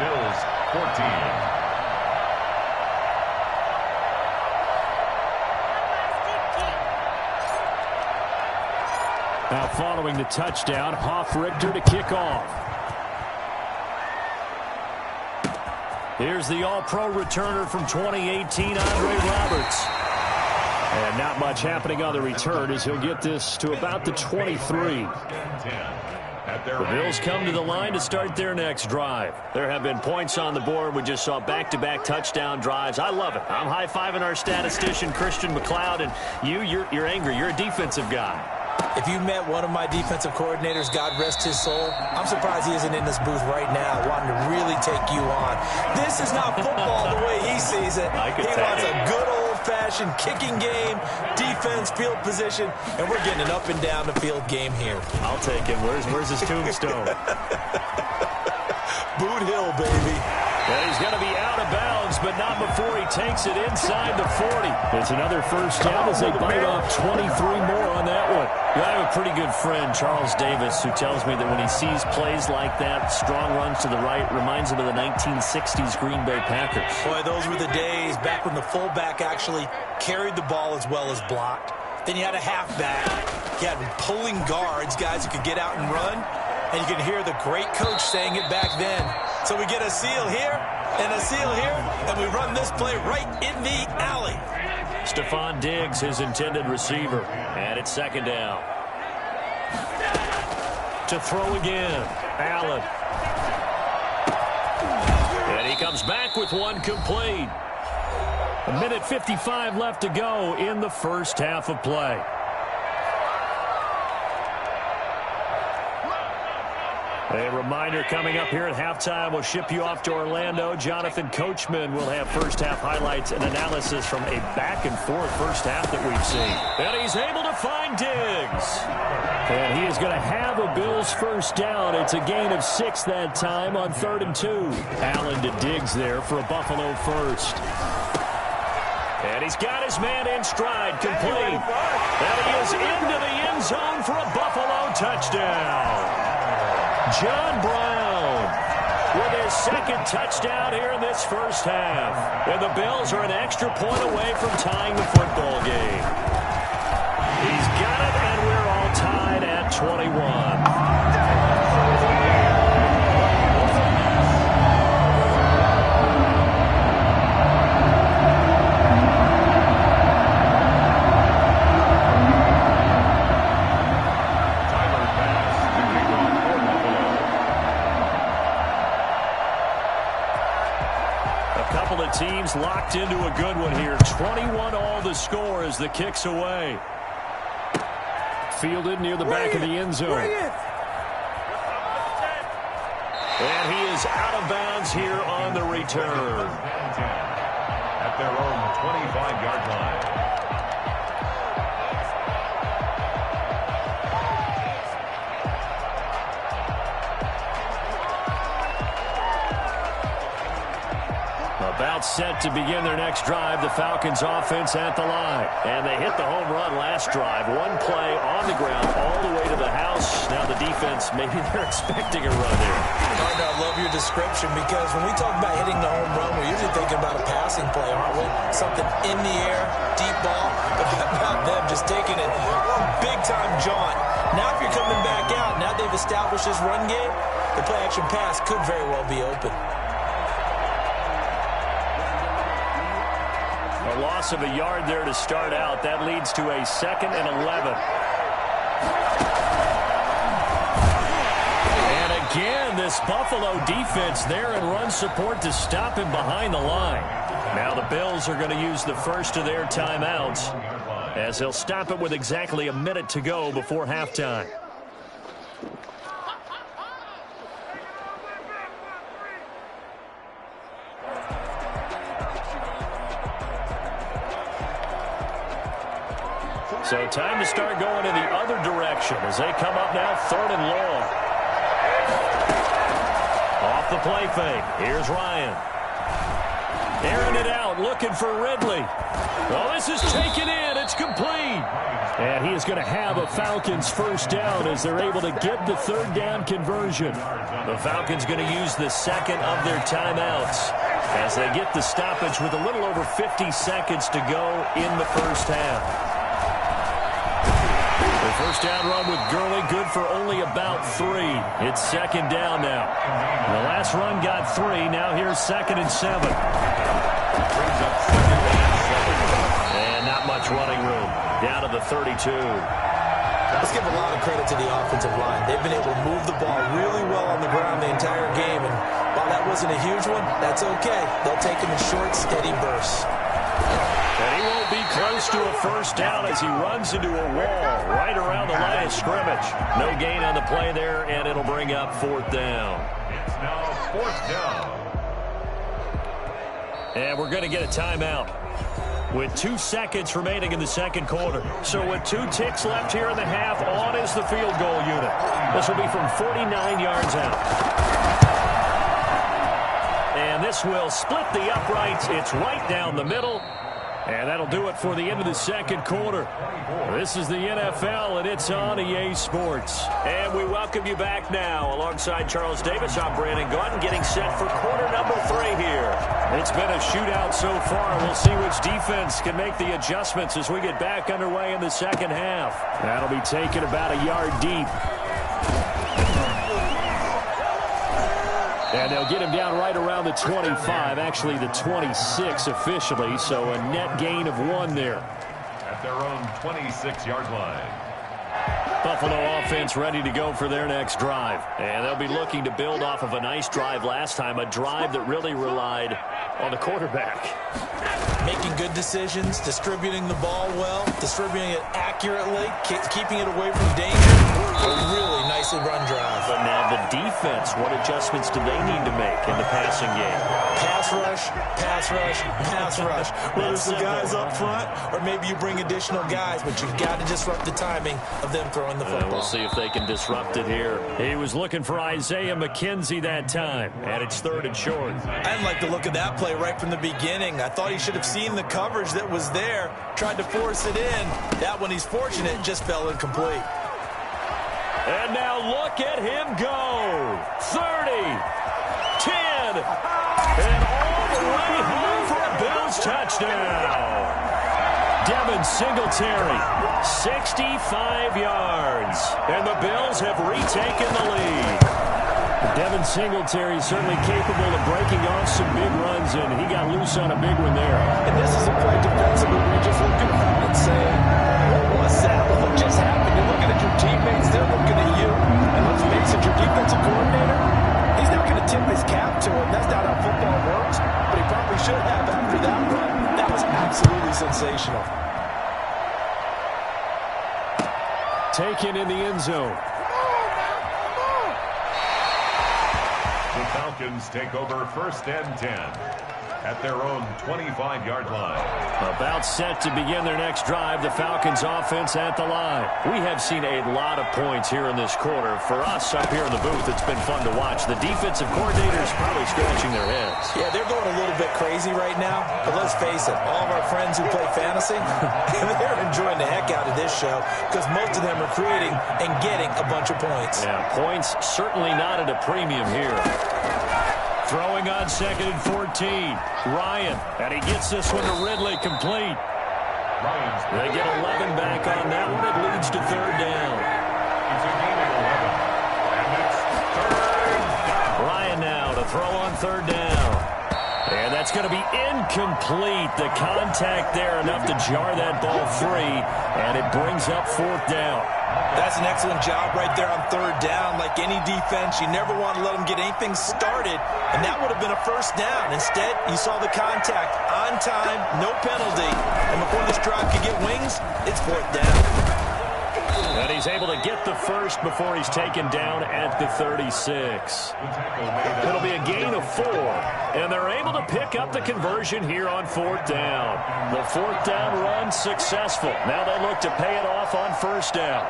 Bills 14. Now following the touchdown, Hoff-Richter to kick off. Here's the All-Pro returner from 2018, Andre Roberts. And not much happening on the return as he'll get this to about the 23. The Bills come to the line to start their next drive. There have been points on the board. We just saw back-to-back touchdown drives. I love it. I'm high-fiving our statistician, Christian McLeod, and you're angry. You're a defensive guy. If you met one of my defensive coordinators, God rest his soul, I'm surprised he isn't in this booth right now wanting to really take you on. This is not football the way he sees it. He wants a good old-fashioned kicking game, defense, field position, and we're getting an up-and-down-the-field game here. I'll take him. Where's his tombstone? Boot Hill, baby. Well, he's going to be out of bounds, but not before he takes it inside the 40. It's another first down as they bite off 23 more on that one. I have a pretty good friend, Charles Davis, who tells me that when he sees plays like that, strong runs to the right, reminds him of the 1960s Green Bay Packers. Boy, those were the days back when the fullback actually carried the ball as well as blocked. Then you had a halfback. You had pulling guards, guys who could get out and run. And you can hear the great coach saying it back then. So we get a seal here and a seal here, and we run this play right in the alley. Stephon Diggs, his intended receiver. And it's second down. To throw again. Allen. And he comes back with one complete. 1:55 left to go in the first half of play. A reminder coming up here at halftime. We'll ship you off to Orlando. Jonathan Coachman will have first-half highlights and analysis from a back-and-forth first half that we've seen. And he's able to find Diggs. And he is going to have a Bills first down. It's a gain of 6 that time on 3rd and 2. Allen to Diggs there for a Buffalo first. And he's got his man in stride, complete. And he is into the end zone for a Buffalo touchdown. John Brown with his second touchdown here in this first half. And the Bills are an extra point away from tying the football game. He's got it, and we're all tied at 21. Teams locked into a good one here. 21 all the score as the kick's away. Fielded near the back of the end zone. And he is out of bounds here on the return. At their own 25-yard line. About set to begin their next drive, the Falcons offense at the line. And they hit the home run last drive. One play on the ground all the way to the house. Now the defense, maybe they're expecting a run there. I love your description because when we talk about hitting the home run, we're usually thinking about a passing play, aren't we? Something in the air, deep ball. About them just taking it big-time jaunt. Now if you're coming back out, now they've established this run game, the play-action pass could very well be open. A loss of a yard there to start out. That leads to a 2nd and 11. And again, this Buffalo defense there in run support to stop him behind the line. Now the Bills are going to use the first of their timeouts as they'll stop it with exactly a minute to go before halftime. So time to start going in the other direction as they come up now 3rd and long. Off the play fake. Here's Ryan. Airing it out, looking for Ridley. Well, this is taken in. It's complete. And he is going to have a Falcons first down as they're able to get the 3rd down conversion. The Falcons going to use the 2nd of their timeouts as they get the stoppage with a little over 50 seconds to go in the first half. The first down run with Gurley, good for only about 3. It's 2nd down now. The last run got 3. Now here's 2nd and 7. And not much running room. Down to the 32. Let's give a lot of credit to the offensive line. They've been able to move the ball really well on the ground the entire game. And while that wasn't a huge one, that's okay. They'll take them in short, steady bursts. And he won't be close to a first down as he runs into a wall right around the line of scrimmage. No gain on the play there, and it'll bring up 4th down. It's now 4th down. And we're going to get a timeout with 2 seconds remaining in the second quarter. So with 2 ticks left here in the half, on is the field goal unit. This will be from 49 yards out. And This will split the uprights. It's right down the middle. And that'll do it for the end of the second quarter. This is the NFL, and it's on EA Sports. And we welcome you back now. Alongside Charles Davis, I'm Brandon Gaudin, getting set for quarter number 3 here. It's been a shootout so far. We'll see which defense can make the adjustments as we get back underway in the second half. That'll be taken about a yard deep. And they'll get him down right around the 25, actually the 26 officially, so a net gain of 1 there. At their own 26-yard line. Buffalo offense ready to go for their next drive. And they'll be looking to build off of a nice drive last time, a drive that really relied on the quarterback. Making good decisions, distributing the ball well, distributing it accurately, keeping it away from danger. A really nicely run drive. But now the defense, what adjustments do they need to make in the passing game? Pass rush, pass rush, pass rush. Whether it's the guys up front or maybe you bring additional guys, but you've got to disrupt the timing of them throwing the football. We'll see if they can disrupt it here. He was looking for Isaiah McKenzie that time, and it's 3rd and short. I didn't like the look of that play right from the beginning. I thought he should have seen the coverage that was there, tried to force it in. That one, he's fortunate, just fell incomplete. And now look at him go. 30, 10, and all the way home for a Bills touchdown. Devin Singletary, 65 yards. And the Bills have retaken the lead. Devin Singletary certainly capable of breaking off some big runs, and he got loose on a big one there. And this is a play defensively where you're just looking around and saying, what was that? What just happened? You're looking at your teammates, they're looking at you. And let's face it, your defensive coordinator, he's not going to tip his cap to him. That's not how football works. But he probably should have after that run. That was absolutely sensational. Taken in the end zone. The Falcons take over 1st and 10 at their own 25-yard line. About set to begin their next drive, the Falcons offense at the line. We have seen a lot of points here in this quarter. For us up here in the booth, it's been fun to watch. The defensive coordinators probably scratching their heads. Yeah, they're going a little bit crazy right now. But let's face it, all of our friends who play fantasy, they're enjoying the heck out of this show because most of them are creating and getting a bunch of points. Yeah, points certainly not at a premium here. Throwing on 2nd and 14. Ryan, and he gets this one to Ridley, complete. They get 11 back on that one. It leads to 3rd down. It's a gain of 11. And it's 3rd down. Ryan now to throw on 3rd down. And that's going to be incomplete. The contact there enough to jar that ball free. And it brings up 4th down. That's an excellent job right there on 3rd down. Like any defense, you never want to let them get anything started, and that would have been a 1st down. Instead, you saw the contact on time, no penalty, and before this drive could get wings, it's 4th down. And he's able to get the first before he's taken down at the 36. It'll be a gain of 4, and they're able to pick up the conversion here on 4th down. The 4th down run successful. Now they look to pay it off on 1st down.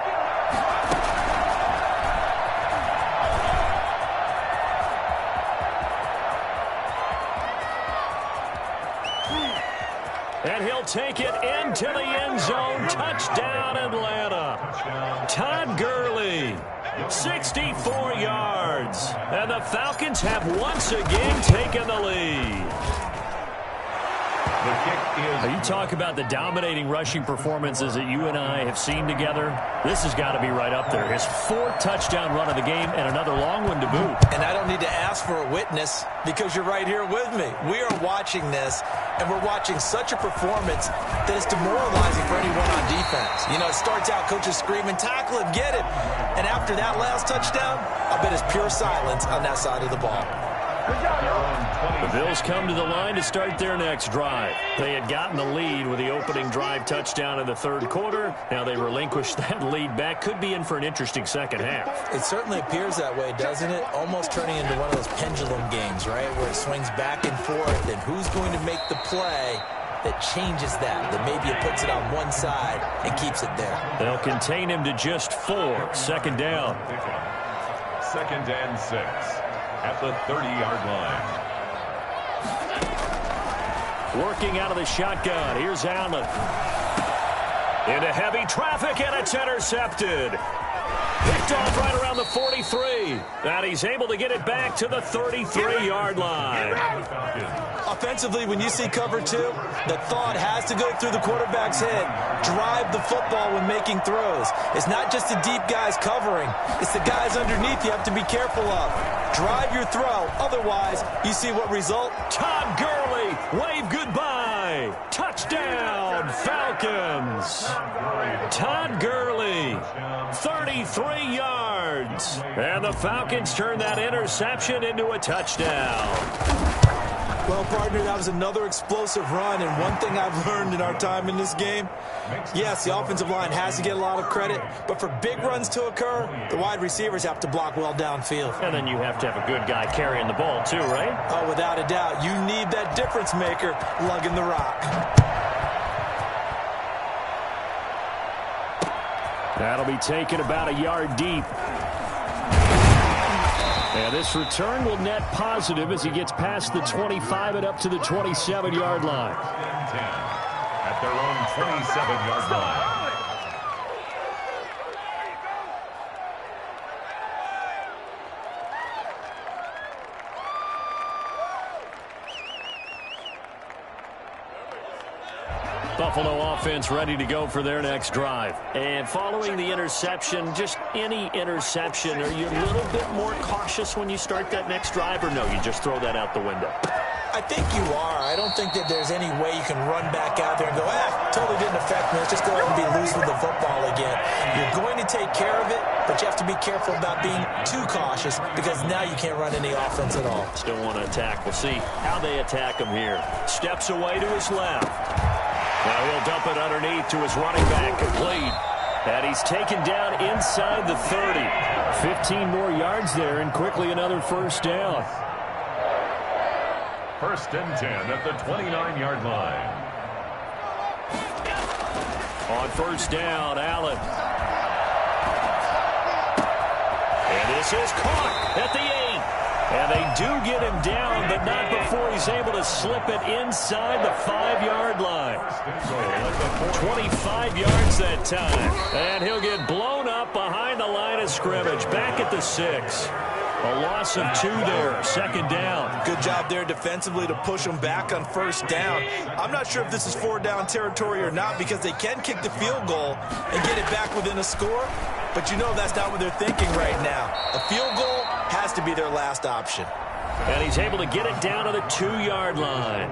And he'll take it into the end zone. Touchdown, Atlanta. Todd Gurley, 64 yards. And the Falcons have once again taken the lead. The kick is... You talk about the dominating rushing performances that you and I have seen together. This has got to be right up there. His 4th touchdown run of the game and another long one to boot. And I don't need to ask for a witness because you're right here with me. We are watching this, and we're watching such a performance that is demoralizing for anyone on defense. You know, it starts out coaches screaming, tackle him, get him. And after that last touchdown, I bet it's pure silence on that side of the ball. The Bills come to the line to start their next drive. They had gotten the lead with the opening drive touchdown in the 3rd quarter. Now they relinquish that lead back. Could be in for an interesting second half. It certainly appears that way, doesn't it? Almost turning into one of those pendulum games, right, where it swings back and forth. And who's going to make the play that changes that maybe it puts it on one side and keeps it there? They'll contain him to just 4. 2nd down. 2nd and 6 at the 30-yard line. Working out of the shotgun. Here's Allen. Into heavy traffic, and it's intercepted. Picked off right around the 43. And he's able to get it back to the 33-yard line. Offensively, when you see cover two, the thought has to go through the quarterback's head. Drive the football when making throws. It's not just the deep guys covering. It's the guys underneath you have to be careful of. Drive your throw. Otherwise, you see what result? Todd Gurley, wave goodbye. Touchdown, Falcons. Todd Gurley, 33 yards. And the Falcons turn that interception into a touchdown. Well, partner, that was another explosive run, and one thing I've learned in our time in this game, yes, the offensive line has to get a lot of credit, but for big runs to occur, the wide receivers have to block well downfield. And then you have to have a good guy carrying the ball too, right? Oh, without a doubt. You need that difference maker lugging the rock. That'll be taken about a yard deep. And this return will net positive as he gets past the 25 and up to the 27-yard line. At their own 27-yard line. Buffalo offense ready to go for their next drive. And following the interception, just any interception, are you a little bit more cautious when you start that next drive, or no, you just throw that out the window? I think you are. I don't think that there's any way you can run back out there and go, totally didn't affect me. Let's just go ahead and be loose with the football again. You're going to take care of it, but you have to be careful about being too cautious because now you can't run any offense at all. Still want to attack. We'll see how they attack him here. Steps away to his left. Now he'll dump it underneath to his running back, complete. And he's taken down inside the 30. 15 more yards there, and quickly another first down. First and 10 at the 29-yard line. On first down, Allen. And this is caught at the 8. And they do get him down, but not before he's able to slip it inside the 5-yard line. 25 yards that time. And he'll get blown up behind the line of scrimmage. Back at the 6. A loss of 2 there. Second down. Good job there defensively to push them back on first down. I'm not sure if this is 4-down territory or not because they can kick the field goal and get it back within a score. But you know that's not what they're thinking right now. A field goal has to be their last option. And he's able to get it down to the 2-yard line.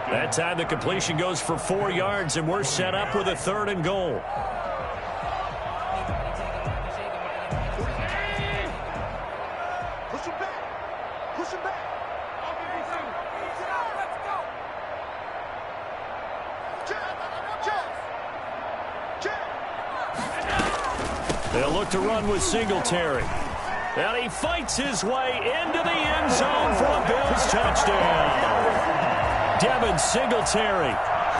That time the completion goes for 4 yards, and we're set up with a 3rd and goal. Push him back. Push him back. They'll look to run with Singletary. And he fights his way into the end zone for a Bills touchdown. Devin Singletary,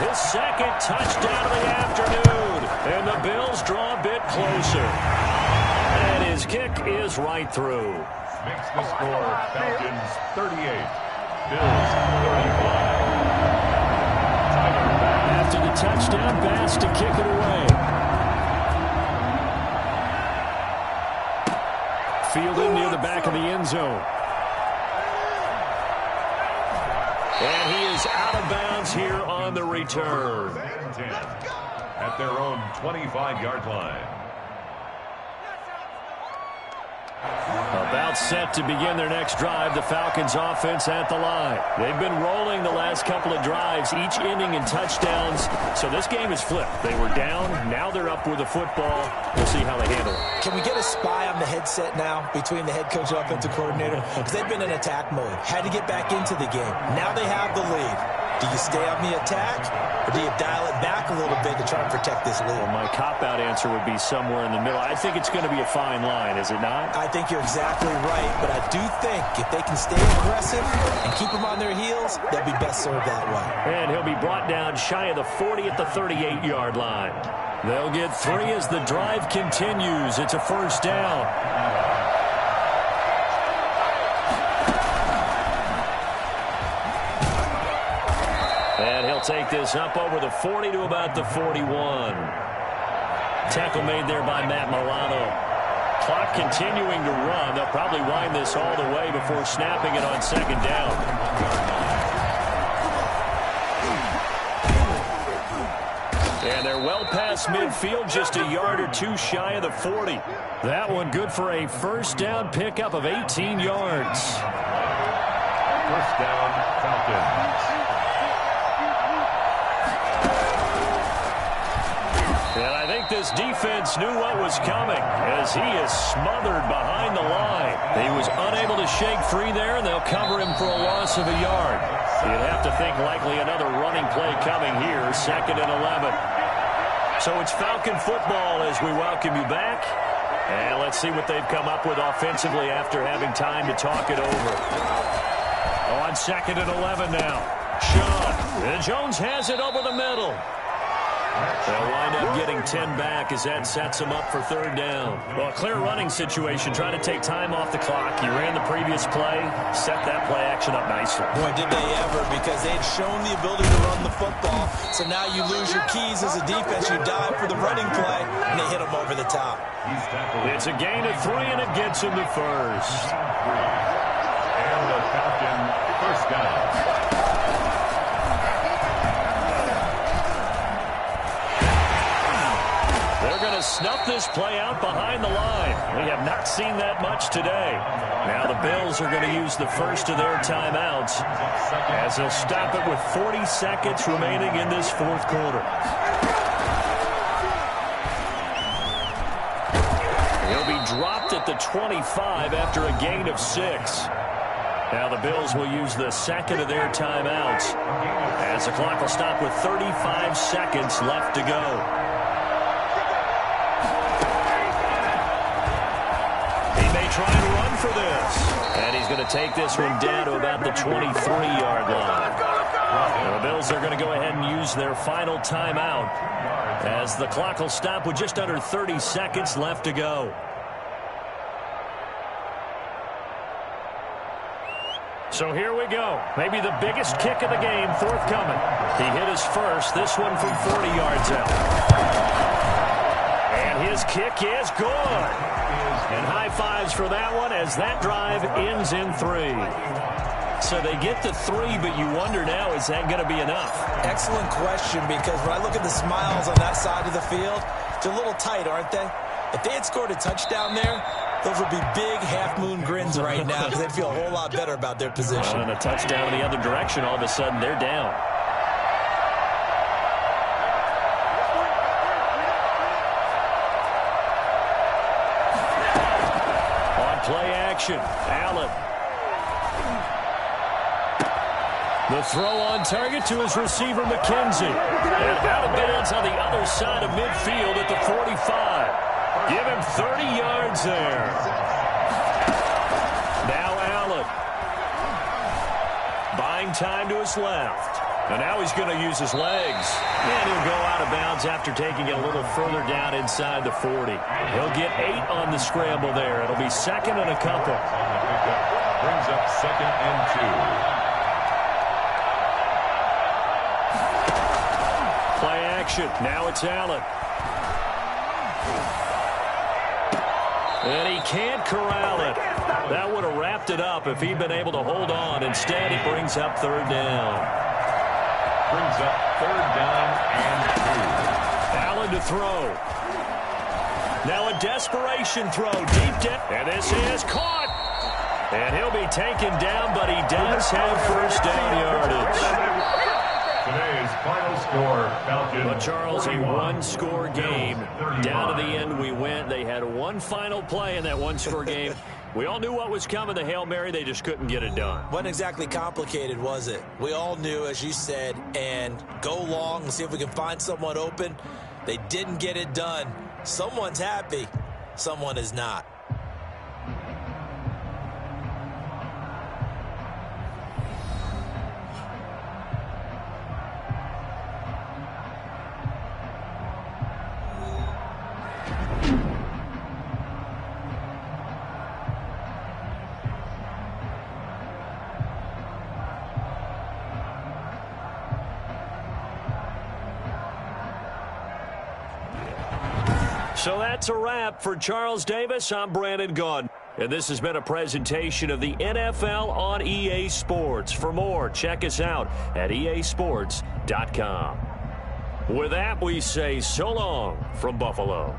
his second touchdown of the afternoon. And the Bills draw a bit closer. And his kick is right through. Makes the score Falcons 38, Bills 35. After the touchdown, Bass to kick it away. Fielded near the back of the end zone. And he is out of bounds here on the return. At their own 25-yard line. About set to begin their next drive, the Falcons offense at the line. They've been rolling the last couple of drives, each ending in touchdowns. So this game is flipped. They were down, now they're up with the football. We'll see how they handle it. Can we get a spy on the headset now between the head coach and offensive coordinator? Because they've been in attack mode. Had to get back into the game. Now they have the lead. Do you stay on the attack, or do you dial it back a little bit to try and protect this lead? Well, my cop-out answer would be somewhere in the middle. I think it's going to be a fine line, is it not? I think you're exactly right, but I do think if they can stay aggressive and keep them on their heels, they'll be best served that way. And he'll be brought down shy of the 40 at the 38-yard line. They'll get 3 as the drive continues. It's a first down. They'll take this up over the 40 to about the 41. Tackle made there by Matt Milano. Clock continuing to run. They'll probably wind this all the way before snapping it on second down. And they're well past midfield, just a yard or two shy of the 40. That one good for a first down pickup of 18 yards. First down, Falcons. And I think this defense knew what was coming as he is smothered behind the line. He was unable to shake free there, and they'll cover him for a loss of a yard. You'd have to think likely another running play coming here, 2nd and 11. So it's Falcon football as we welcome you back. And let's see what they've come up with offensively after having time to talk it over. On 2nd and 11 now. Sean. And Jones has it over the middle. They'll wind up getting 10 back as that sets them up for 3rd down. Well, a clear running situation, trying to take time off the clock. You ran the previous play, set that play action up nicely. Boy, did they ever, because they'd shown the ability to run the football. So now you lose your keys as a defense. You dive for the running play, and they hit them over the top. It's a gain of 3, and it gets him to first. And the Falcon first down. Snuff this play out behind the line. We have not seen that much today. Now the Bills are going to use the first of their timeouts as they'll stop it with 40 seconds remaining in this 4th quarter. He'll be dropped at the 25 after a gain of 6. Now the Bills will use the 2nd of their timeouts as the clock will stop with 35 seconds left to go. Try and run for this. And he's going to take this one down to about the 23-yard line. And the Bills are going to go ahead and use their final timeout as the clock will stop with just under 30 seconds left to go. So here we go. Maybe the biggest kick of the game forthcoming. He hit his first, this one from 40 yards out. And his kick is good. And high fives for that one as that drive ends in 3. So they get to 3, but you wonder now, is that going to be enough? Excellent question, because when I look at the smiles on that side of the field, they're a little tight, aren't they? If they had scored a touchdown there, those would be big half-moon grins right now because they'd feel a whole lot better about their position. And a touchdown in the other direction, all of a sudden they're down. Play action. Allen. The throw on target to his receiver, McKenzie. And out of bounds on the other side of midfield at the 45. Give him 30 yards there. Now Allen. Buying time to his left. And now he's going to use his legs. And he'll go out of bounds after taking it a little further down inside the 40. He'll get 8 on the scramble there. It'll be 2nd and a couple. Brings up 2nd and 2. Play action. Now it's Allen. And he can't corral it. That would have wrapped it up if he'd been able to hold on. Instead, it brings up 3rd down. Brings up 3rd down and 2. Allen to throw. Now a desperation throw. Deep down. And this is caught. And he'll be taken down, but he does have first down yardage. Today's final score, Falcons. But Charles, a one-score game. Down to the end we went. They had one final play in that one-score game. We all knew what was coming, the Hail Mary. They just couldn't get it done. Wasn't exactly complicated, was it? We all knew, as you said, and go long and see if we can find someone open. They didn't get it done. Someone's happy. Someone is not. So that's a wrap. For Charles Davis, I'm Brandon Gaudin. And this has been a presentation of the NFL on EA Sports. For more, check us out at easports.com. With that, we say so long from Buffalo.